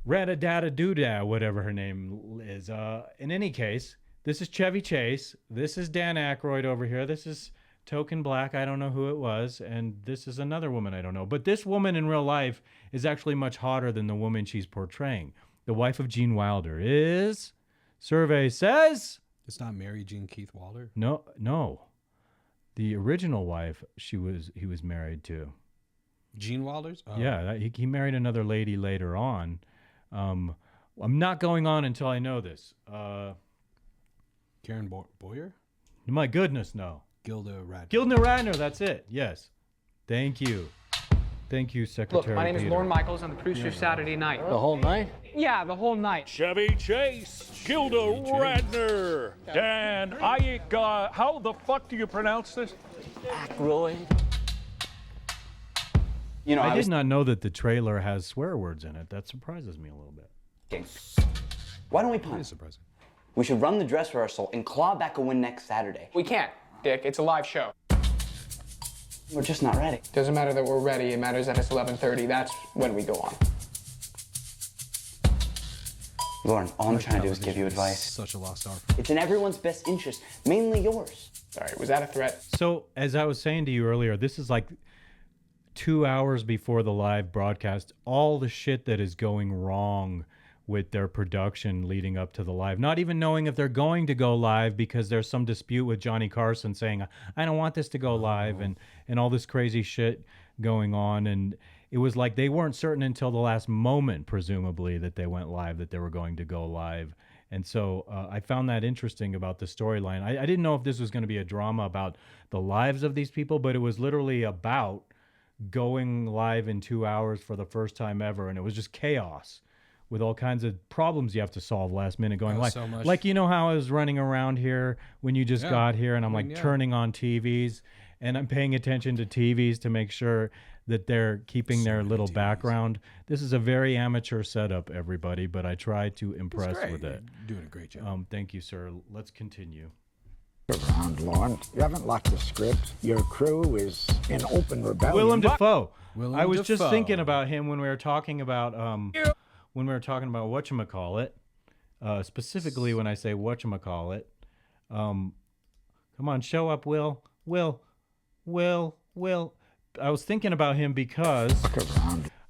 Rada-dada-doo-dah, whatever her name is. In any case, this is Chevy Chase. This is Dan Aykroyd over here. This is Token Black, I don't know who it was, and this is another woman I don't know. But this woman in real life is actually much hotter than the woman she's portraying. The wife of Gene Wilder is, survey says... It's not Mary Jean Keith Wilder? No. The original wife he was married to. Gene Wilder's? Oh. Yeah, he married another lady later on. I'm not going on until I know this. Karen Boyer? My goodness, no. Gilda Radner. Gilda Radner, that's it. Yes. Thank you. Thank you, Secretary. Look, my name is Peter. Lorne Michaels. I'm the producer of Saturday Night. The whole night? Yeah, the whole night. Chevy Chase, Gilda Radner, Dan Aykroyd. How the fuck do you pronounce this? Aykroyd. You know, I did not know that the trailer has swear words in it. That surprises me a little bit. why don't we It is punt? surprising. We should run the dress rehearsal and claw back a win next Saturday. We can't, Dick. It's a live show. We're just not ready. Doesn't matter that we're ready. It matters that it's 11:30. That's when we go on. Lauren, all I'm trying to do is give you Television advice. Such a lost art. It's in everyone's best interest, mainly yours. Sorry, was that a threat? So, as I was saying to you earlier, this is like 2 hours before the live broadcast. All the shit that is going wrong with their production leading up to the live, not even knowing if they're going to go live because there's some dispute with Johnny Carson saying, I don't want this to go live, and all this crazy shit going on. And it was like they weren't certain until the last moment, presumably, that they went live, that they were going to go live. And so I found that interesting about the storyline. I didn't know if this was going to be a drama about the lives of these people, but it was literally about going live in 2 hours for the first time ever. And it was just chaos with all kinds of problems you have to solve last minute going live. So much. Like, you know how I was running around here when you just got here, and I'm like turning on TVs, and I'm paying attention to TVs to make sure that they're keeping their little background. This is a very amateur setup, everybody, but I try to impress with it. You're doing a great job. Thank you, sir. Let's continue. Around, Lauren. You haven't locked the script. Your crew is in open rebellion. Willem Dafoe. Willem I was just Dafoe. thinking about him when we were talking about whatchamacallit, specifically when I say whatchamacallit. Come on, show up, Will. I was thinking about him because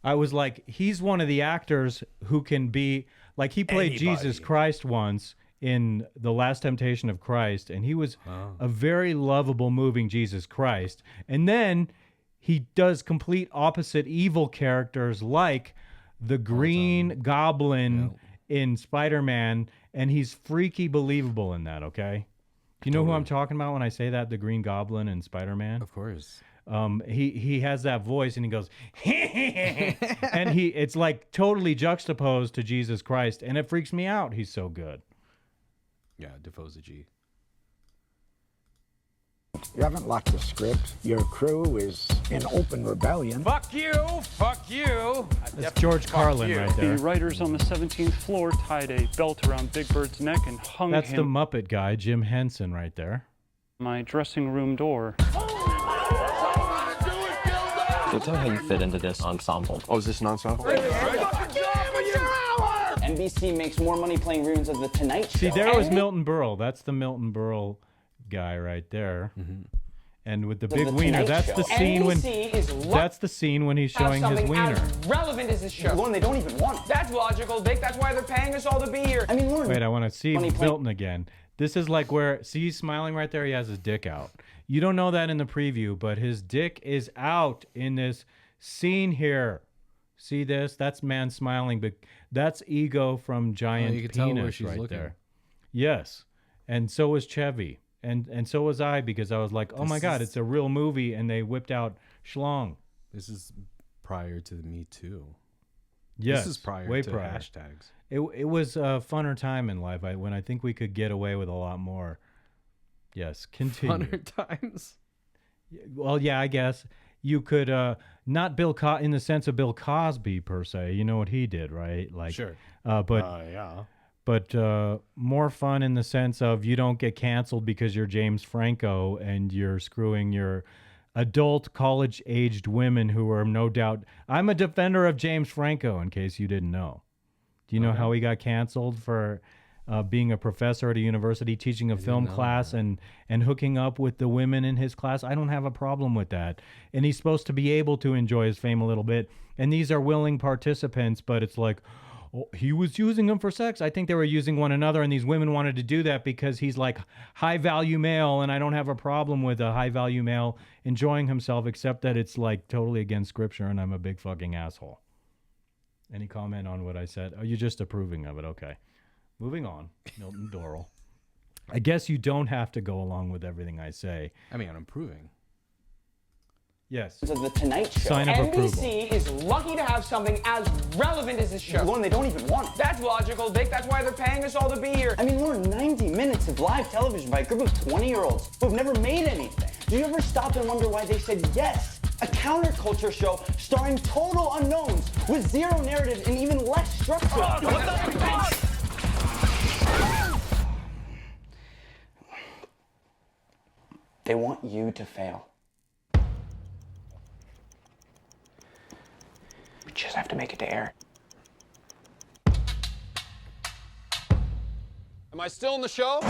I was like, he's one of the actors who can be, like, he played Jesus Christ once in The Last Temptation of Christ, and he was a very lovable, moving Jesus Christ. And then he does complete opposite evil characters like the Green Goblin in Spider-Man, and he's freaky believable in that, okay? Do you know who I'm talking about when I say that, the Green Goblin in Spider-Man? Of course. He has that voice, and he goes, and it's like totally juxtaposed to Jesus Christ, and it freaks me out. He's so good. Yeah, Defoe's a G. You haven't locked the script. Your crew is in open rebellion. Fuck you! Fuck you! That's George Carlin right there. The writers on the 17th floor tied a belt around Big Bird's neck and hung That's him the Muppet guy, Jim Henson, right there. my dressing room door. So tell me how you fit into this ensemble. Oh, is this an ensemble? NBC makes more money playing reruns of The Tonight Show. See, there was Milton Berle. That's the Milton Berle guy right there. And with the big wiener, that's the scene when he's showing his wiener. As relevant as this show. Lauren, they don't even want it. That's logical, Dick. That's why they're paying us all to be here. I mean, Lauren. Wait, I want to see Milton again. This is like where, see, he's smiling right there. He has his dick out. You don't know that in the preview, but his dick is out in this scene here. See this? That's man smiling, but that's Ego from Giant you can tell where Penis she's right looking. there. Yes, and so was Chevy, and so was I, because I was like, oh my God, it's a real movie, and they whipped out schlong. This is prior to the Me Too. Yes, this is prior way to prior. hashtags. It was a funner time in life when I think we could get away with a lot more. Yes, continue. Funner times. Well, yeah, I guess you could not in the sense of Bill Cosby per se. You know what he did, right? Like, Sure. But more fun in the sense of you don't get canceled because you're James Franco and you're screwing your adult college-aged women who are no doubt. I'm a defender of James Franco, in case you didn't know. Do you know how he got canceled for being a professor at a university, teaching a film class and hooking up with the women in his class? I don't have a problem with that. And he's supposed to be able to enjoy his fame a little bit. And these are willing participants, but it's like, oh, he was using them for sex. I think they were using one another, and these women wanted to do that because he's like high-value male, and I don't have a problem with a high-value male enjoying himself, except that it's like totally against scripture, and I'm a big fucking asshole. Any comment on what I said? Oh, you're just approving of it. Okay. Moving on. Milton Dorrell. I guess you don't have to go along with everything I say. I mean, I'm improving. Yes. Of The Tonight Show. Sign of approval. NBC is lucky to have something as relevant as this show. Lauren, they don't even want it. That's logical, Dick. That's why they're paying us all to be here. I mean, Lauren, 90 minutes of live television by a group of 20-year-olds who've never made anything. Do you ever stop and wonder why they said yes? A counterculture show starring total unknowns with zero narrative and even less structure. What the fuck? They want you to fail. We just have to make it to air. Am I still in the show?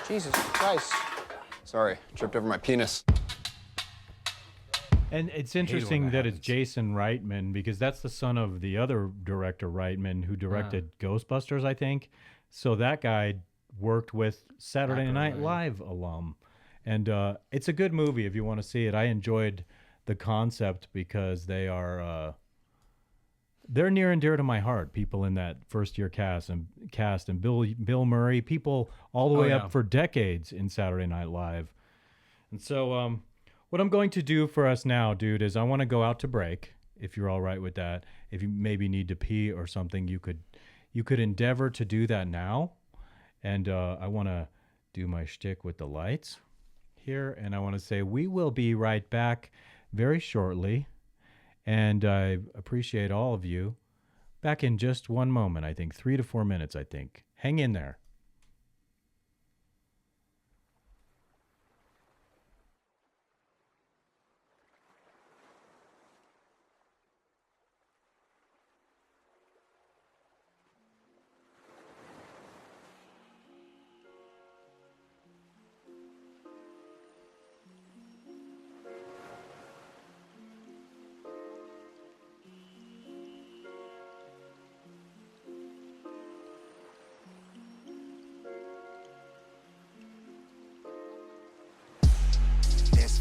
Jesus Christ. Sorry, tripped over my penis. And it's interesting that it's Jason Reitman, because that's the son of the other director, Reitman, who directed Ghostbusters, I think. So that guy worked with Saturday Night Live alum. And it's a good movie if you want to see it. I enjoyed the concept because they're near and dear to my heart. People in that first year cast and Bill Murray, people all the way up for decades in Saturday Night Live. And so what I'm going to do for us now, dude, is I want to go out to break, if you're all right with that. If you maybe need to pee or something, you could endeavor to do that now. And I want to do my shtick with the lights here, and I want to say we will be right back very shortly, and I appreciate all of you. Back in just one moment, I think 3 to 4 minutes, I think. Hang in there.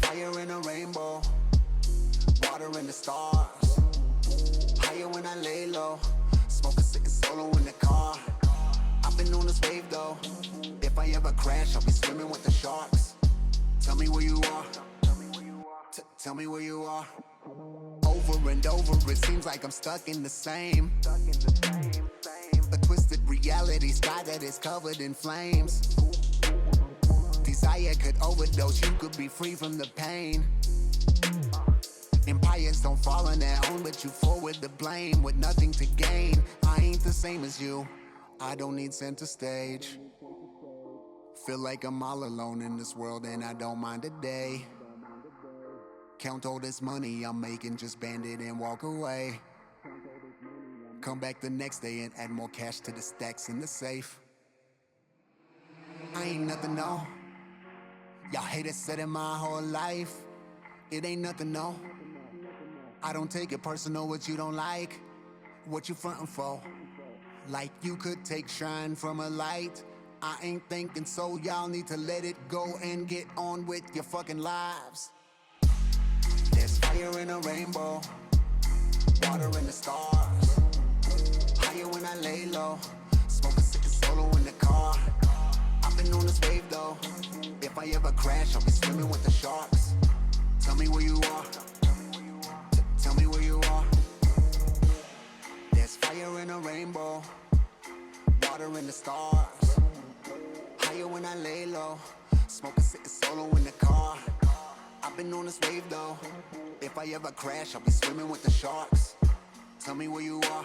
Fire in a rainbow, water in the stars. Higher when I lay low, smoking sitting solo in the car. I've been on this wave though. If I ever crash, I'll be swimming with the sharks. Tell me where you are. Tell me where you are. Over and over, it seems like I'm stuck in the same. A twisted reality sky that is covered in flames. Desire could overdose, you could be free from the pain. Empires don't fall on their own, but you forward the blame with nothing to gain. I ain't the same as you, I don't need center stage. Feel like I'm all alone in this world and I don't mind a day. Count all this money I'm making, just band it and walk away. Come back the next day and add more cash to the stacks in the safe. I ain't nothing, no. Y'all haters said it my whole life. It ain't nothing, no. I don't take it personal what you don't like. What you frontin' for? Like you could take shine from a light. I ain't thinking so, y'all need to let it go and get on with your fucking lives. There's fire in a rainbow, water in the stars. Higher when I lay low, smoking sitting solo in the car. I've been on this wave though. If I ever crash, I'll be swimming with the sharks. Tell me where you are. Tell me where you are. There's fire in a rainbow, water in the stars. Higher when I lay low, smoking sitting solo in the car. I've been on this wave though. If I ever crash, I'll be swimming with the sharks. Tell me where you are.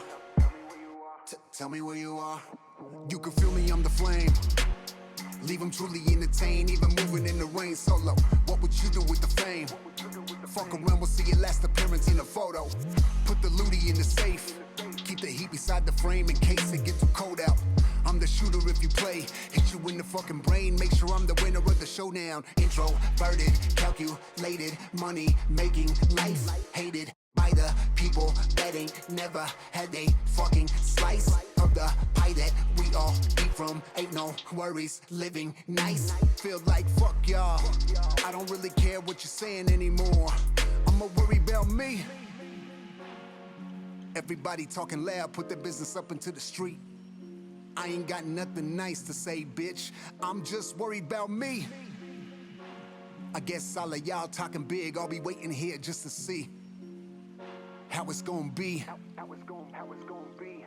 Tell me where you are. You can feel me, I'm the flame. Leave them truly entertained, even moving in the rain solo. What would you do with the fame? Fuck around, we'll see your last appearance in a photo. Put the lootie in the safe. Keep the heat beside the frame in case it gets too cold out. I'm the shooter if you play. Hit you in the fucking brain. Make sure I'm the winner of the showdown. Introverted, calculated, money making, life hated by the people that ain't never had a fucking slice of the pie that we all eat from. Ain't no worries, living nice. Feel like fuck y'all. I don't really care what you're saying anymore. I'ma worry about me. Everybody talking loud, put their business up into the street. I ain't got nothing nice to say, bitch. I'm just worried about me. I guess all of y'all talking big, I'll be waiting here just to see how it's gonna be. How it's gonna be.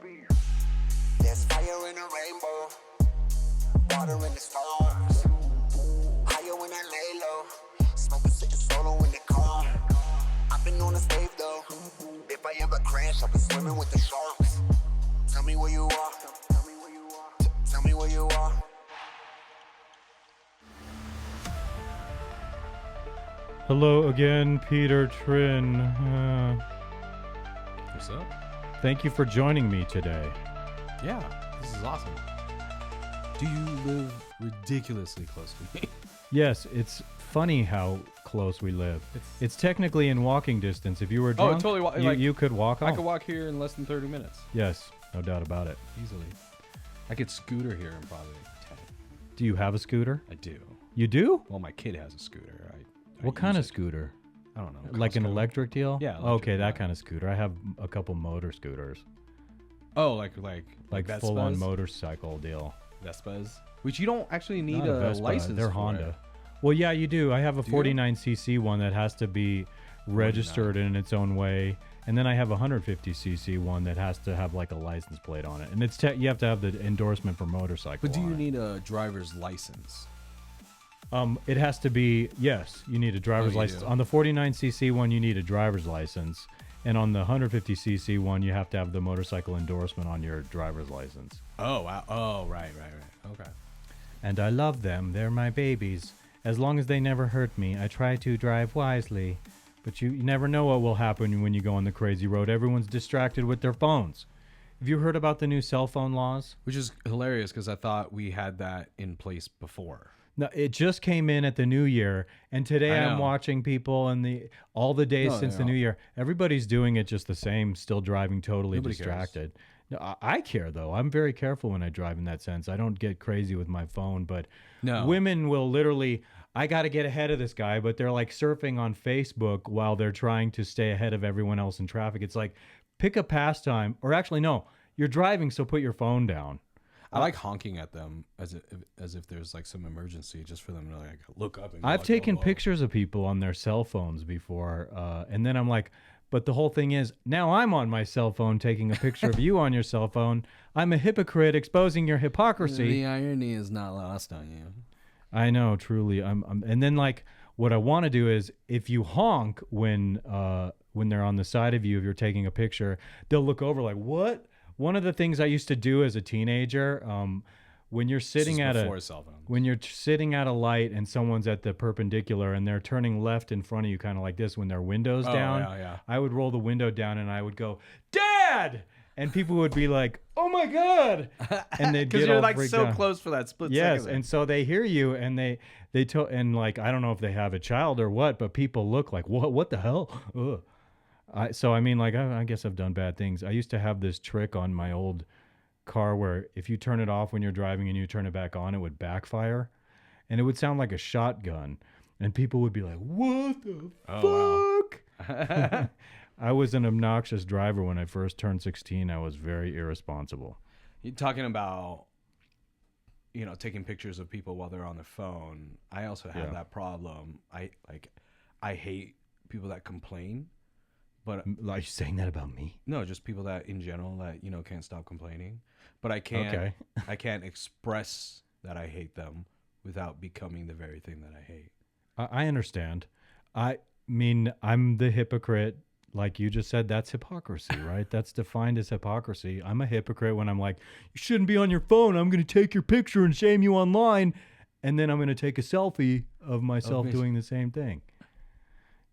There's fire in a rainbow, water in the stars. Higher when I lay low, smoking sitting solo in the car. I've been on this wave though. If I ever crash, I'll be swimming with the sharks. Tell me where you are. Tell me where you are. Hello again, Peter Trinh. What's up? Thank you for joining me today. Yeah, this is awesome. Do you live ridiculously close to me? Yes, it's funny how close we live. It's technically in walking distance. If you were drunk, you could walk I off. could walk here in less than 30 minutes. Yes, no doubt about it. Easily. I could scooter here in probably 10. Do you have a scooter? I do. You do? Well, my kid has a scooter. What kind of scooter? I don't know. Like an electric deal? Yeah. Okay, that kind of scooter. I have a couple motor scooters. Oh, like full-on motorcycle deal. Vespas, which you don't actually need Not a Vespa, license. They're for. Honda. Well, yeah, you do. I have a 49cc one that has to be registered in its own way, and then I have a 150cc one that has to have like a license plate on it, and it's you have to have the endorsement for motorcycle. But do you on it. need a driver's license? It has to be, yes, you need a driver's license. On the 49cc one, you need a driver's license. And on the 150cc one, you have to have the motorcycle endorsement on your driver's license. Oh, wow. Oh, right. Okay. And I love them. They're my babies. As long as they never hurt me, I try to drive wisely. But you never know what will happen when you go on the crazy road. Everyone's distracted with their phones. Have you heard about the new cell phone laws? Which is hilarious because I thought we had that in place before. No, it just came in at the new year, and today I'm watching people and all the days since the new year. Everybody's doing it just the same, still driving totally distracted. No, I care though. I'm very careful when I drive in that sense. I don't get crazy with my phone, but women will literally. I got to get ahead of this guy, but they're like surfing on Facebook while they're trying to stay ahead of everyone else in traffic. It's like pick a pastime, or actually no, you're driving, so put your phone down. I like honking at them as if there's like some emergency, just for them to like look up. And I've taken pictures of people on their cell phones before, and then I'm like, but the whole thing is, now I'm on my cell phone taking a picture of you on your cell phone. I'm a hypocrite exposing your hypocrisy. The irony is not lost on you. I know, truly. And then like what I want to do is if you honk when they're on the side of you, if you're taking a picture, they'll look over like, what? One of the things I used to do as a teenager, when you're sitting at a light and someone's at the perpendicular and they're turning left in front of you, kind of like this, when their window's down, I would roll the window down and I would go, "Dad!" And people would be like, "Oh my God!" And they'd get you're all like freaked so out. close for that split yes, second. and so they hear you and and like I don't know if they have a child or what, but people look like, "What the hell?" Ugh. So I mean, like I guess I've done bad things. I used to have this trick on my old car where if you turn it off when you're driving and you turn it back on, it would backfire, and it would sound like a shotgun, and people would be like, "What the fuck?" Wow. I was an obnoxious driver when I first turned 16. I was very irresponsible. You're talking about, taking pictures of people while they're on their phone. I also have that problem. I hate people that complain. But are you saying that about me? No, just people that in general that can't stop complaining. But I can't. I can't express that I hate them without becoming the very thing that I hate. I understand. I mean, I'm the hypocrite. Like you just said, that's hypocrisy, right? That's defined as hypocrisy. I'm a hypocrite when I'm like, you shouldn't be on your phone. I'm going to take your picture and shame you online, and then I'm going to take a selfie of myself doing the same thing.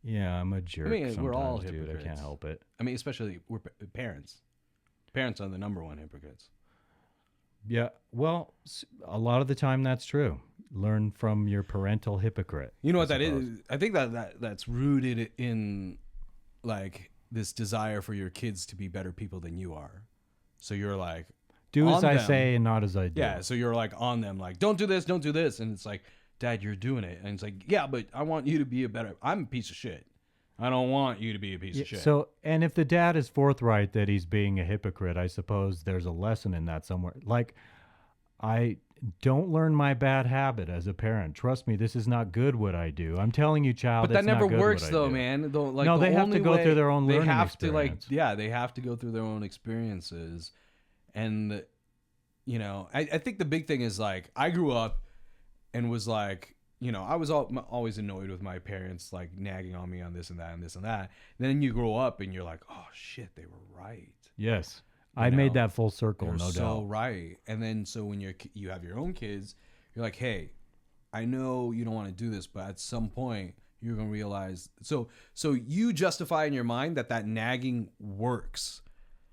Yeah, I'm a jerk. I mean, we're all dude. hypocrites. I can't help it. I mean, especially we're parents. Parents are the number one hypocrites. Yeah, well, a lot of the time that's true. Learn from your parental hypocrite. You know what that is? I think that's rooted in like this desire for your kids to be better people than you are. So you're like, do as I say and not as I do. Yeah, so you're like on them, like, don't do this, and it's like, Dad, you're doing it. And it's like, yeah, but I want you to be I'm a piece of shit. I don't want you to be a piece of shit. So, and if the dad is forthright that he's being a hypocrite, I suppose there's a lesson in that somewhere. Like, I don't learn my bad habit as a parent. Trust me, this is not good what I do. I'm telling you, child, but that never works though, do. Man. No, they have to go through their own learning experience. They have to go through their own experiences. And, I think the big thing is like, I grew up and was like, I was always annoyed with my parents, like nagging on me on this and that and this and that. And then you grow up and you're like, oh shit, they were right. Yes. I made that full circle, no doubt. So right. And then so when you have your own kids, you're like, hey, I know you don't want to do this, but at some point you're going to realize. So you justify in your mind that nagging works.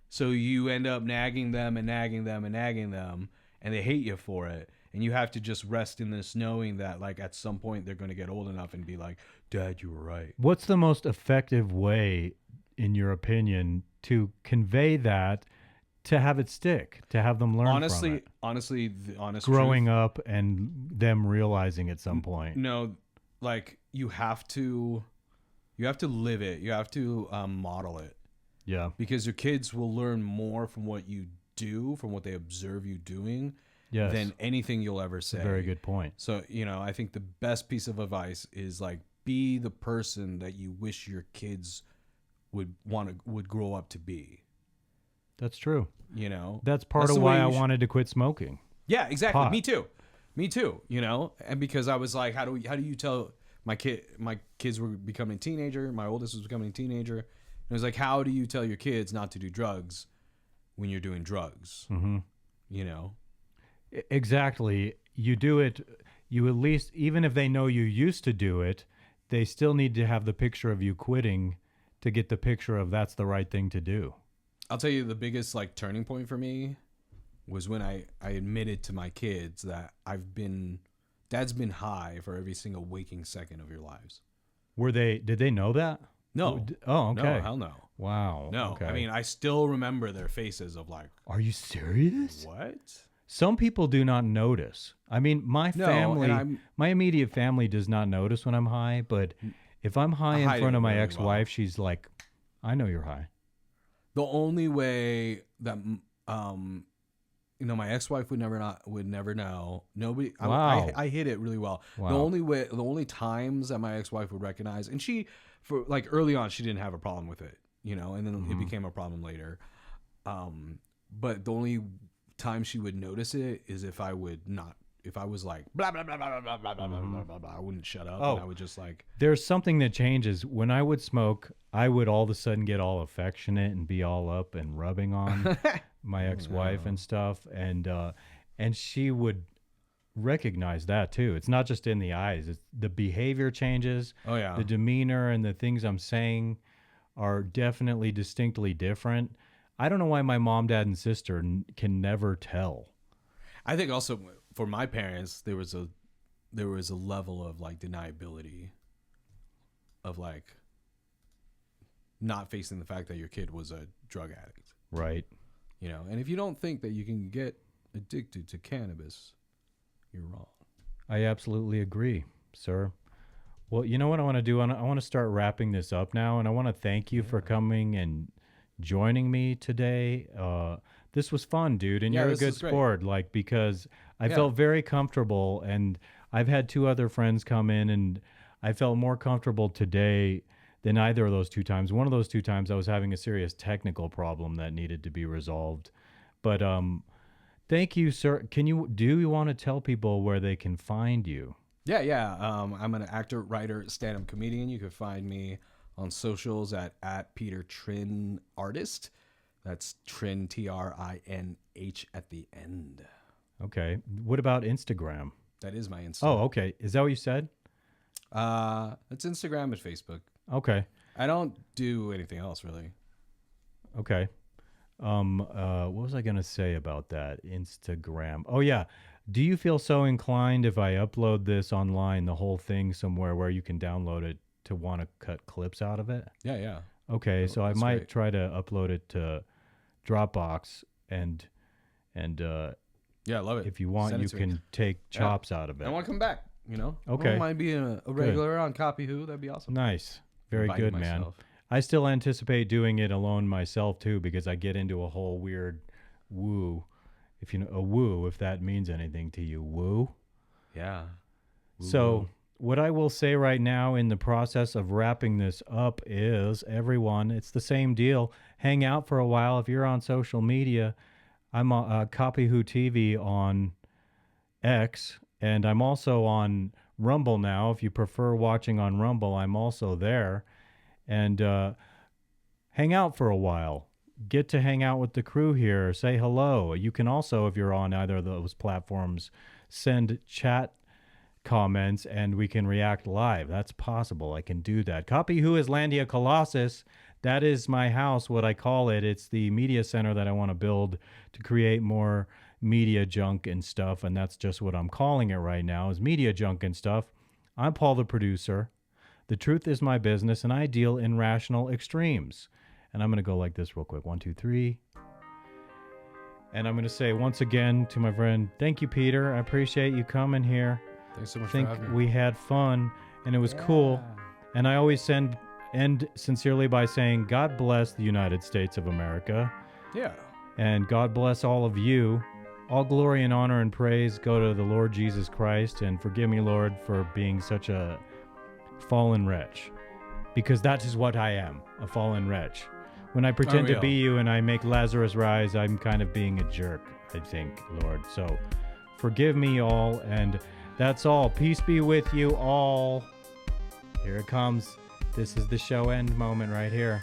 So you end up nagging them and nagging them and nagging them, and they hate you for it. And you have to just rest in this knowing that, like, at some point they're going to get old enough and be like, Dad, you were right. What's the most effective way, in your opinion, to convey that to have it stick, to have them learn from it. Honestly, the honest Growing truth, up and them realizing at some point. no, like you have to live it. You have to model it. Yeah. Because your kids will learn more from what you do, from what they observe you doing, than anything you'll ever say. Very good point. So, I think the best piece of advice is like be the person that you wish your kids would grow up to be. That's true. That's part That's of the why way I you should- wanted to quit smoking. Yeah, exactly. Pot. Me too. And because I was like, how do you tell my kids were becoming a teenager, my oldest was becoming a teenager. And it was like, how do you tell your kids not to do drugs when you're doing drugs? Mm-hmm. Exactly. You do it, you at least, even if they know you used to do it, they still need to have the picture of you quitting to get the picture of that's the right thing to do. I'll tell you the biggest turning point for me was when I admitted to my kids that Dad's been high for every single waking second of your lives. Did they know that? No. Oh, okay. No, hell no. Wow. No. Okay. I mean, I still remember their faces of like, are you serious? What? Some people do not notice. I mean, my family, my immediate family does not notice when I'm high, but if I'm high in front of my ex-wife, she's like, I know you're high. The only way that my ex-wife would never know. Nobody. Wow. I hid it really well. Wow. The only times that my ex-wife would recognize, and she, for early on, she didn't have a problem with it, and then it became a problem later. But the only time she would notice it is if I was like blah blah blah blah blah blah blah blah blah blah, I wouldn't shut up. And I would just like. There's something that changes when I would smoke. I would all of a sudden get all affectionate and be all up and rubbing on my ex-wife and stuff, and she would recognize that too. It's not just in the eyes; it's the behavior changes. Oh yeah, the demeanor and the things I'm saying are definitely distinctly different. I don't know why my mom, dad, and sister can never tell. I think also for my parents, there was a level of deniability of not facing the fact that your kid was a drug addict. Right. And if you don't think that you can get addicted to cannabis, you're wrong. I absolutely agree, sir. Well, you know what I want to do? I want to start wrapping this up now, and I want to thank you for coming and joining me today. This was fun, dude, and you're a good sport, because I felt very comfortable, and I've had 2 other friends come in, and I felt more comfortable today than either of those 2 times. One of those 2 times I was having a serious technical problem that needed to be resolved. But thank you, sir. Do you want to tell people where they can find you? Yeah. I'm an actor, writer, stand-up comedian. You can find me on socials at Peter Trinh Artist. That's Trinh, Trinh at the end. Okay. What about Instagram? That is my Instagram. Oh, okay. Is that what you said? It's Instagram and Facebook. Okay. I don't do anything else really. Okay. What was I gonna say about that? Instagram. Oh yeah. Do you feel so inclined if I upload this online, the whole thing somewhere where you can download it, to want to cut clips out of it? Yeah. Okay, so I might try to upload it to Dropbox and yeah, I love it. If you want, you can take chops out of it. I want to come back. Okay. I don't mind being a regular on CopyWho. That'd be awesome. Nice. Very good, man. I still anticipate doing it alone myself too, because I get into a whole weird woo. If you know a woo, if that means anything to you, woo. Yeah. So what I will say right now in the process of wrapping this up is, everyone, it's the same deal. Hang out for a while. If you're on social media, I'm on CopyWho TV on X, and I'm also on Rumble now. If you prefer watching on Rumble, I'm also there. And hang out for a while. Get to hang out with the crew here. Say hello. You can also, if you're on either of those platforms, send chat comments and we can react live. That's possible. I can do that. CopyWho is Landia Colossus. That is my house, what I call it. It's the media center that I want to build to create more media junk and stuff, and that's just what I'm calling it right now, is media junk and stuff. I'm Paul the producer. The truth is my business, and I deal in rational extremes. And I'm going to go like this real quick. 1, 2, 3. And I'm going to say once again to my friend, thank you, Peter. I appreciate you coming here. Thanks so much for having me. I think we had fun, and it was cool. And I always end sincerely by saying, God bless the United States of America. Yeah. And God bless all of you. All glory and honor and praise go to the Lord Jesus Christ. And forgive me, Lord, for being such a fallen wretch. Because that is what I am, a fallen wretch. When I pretend to be you and I make Lazarus rise, I'm kind of being a jerk, I think, Lord. So forgive me all, and that's all. Peace be with you all. Here it comes. This is the show end moment right here.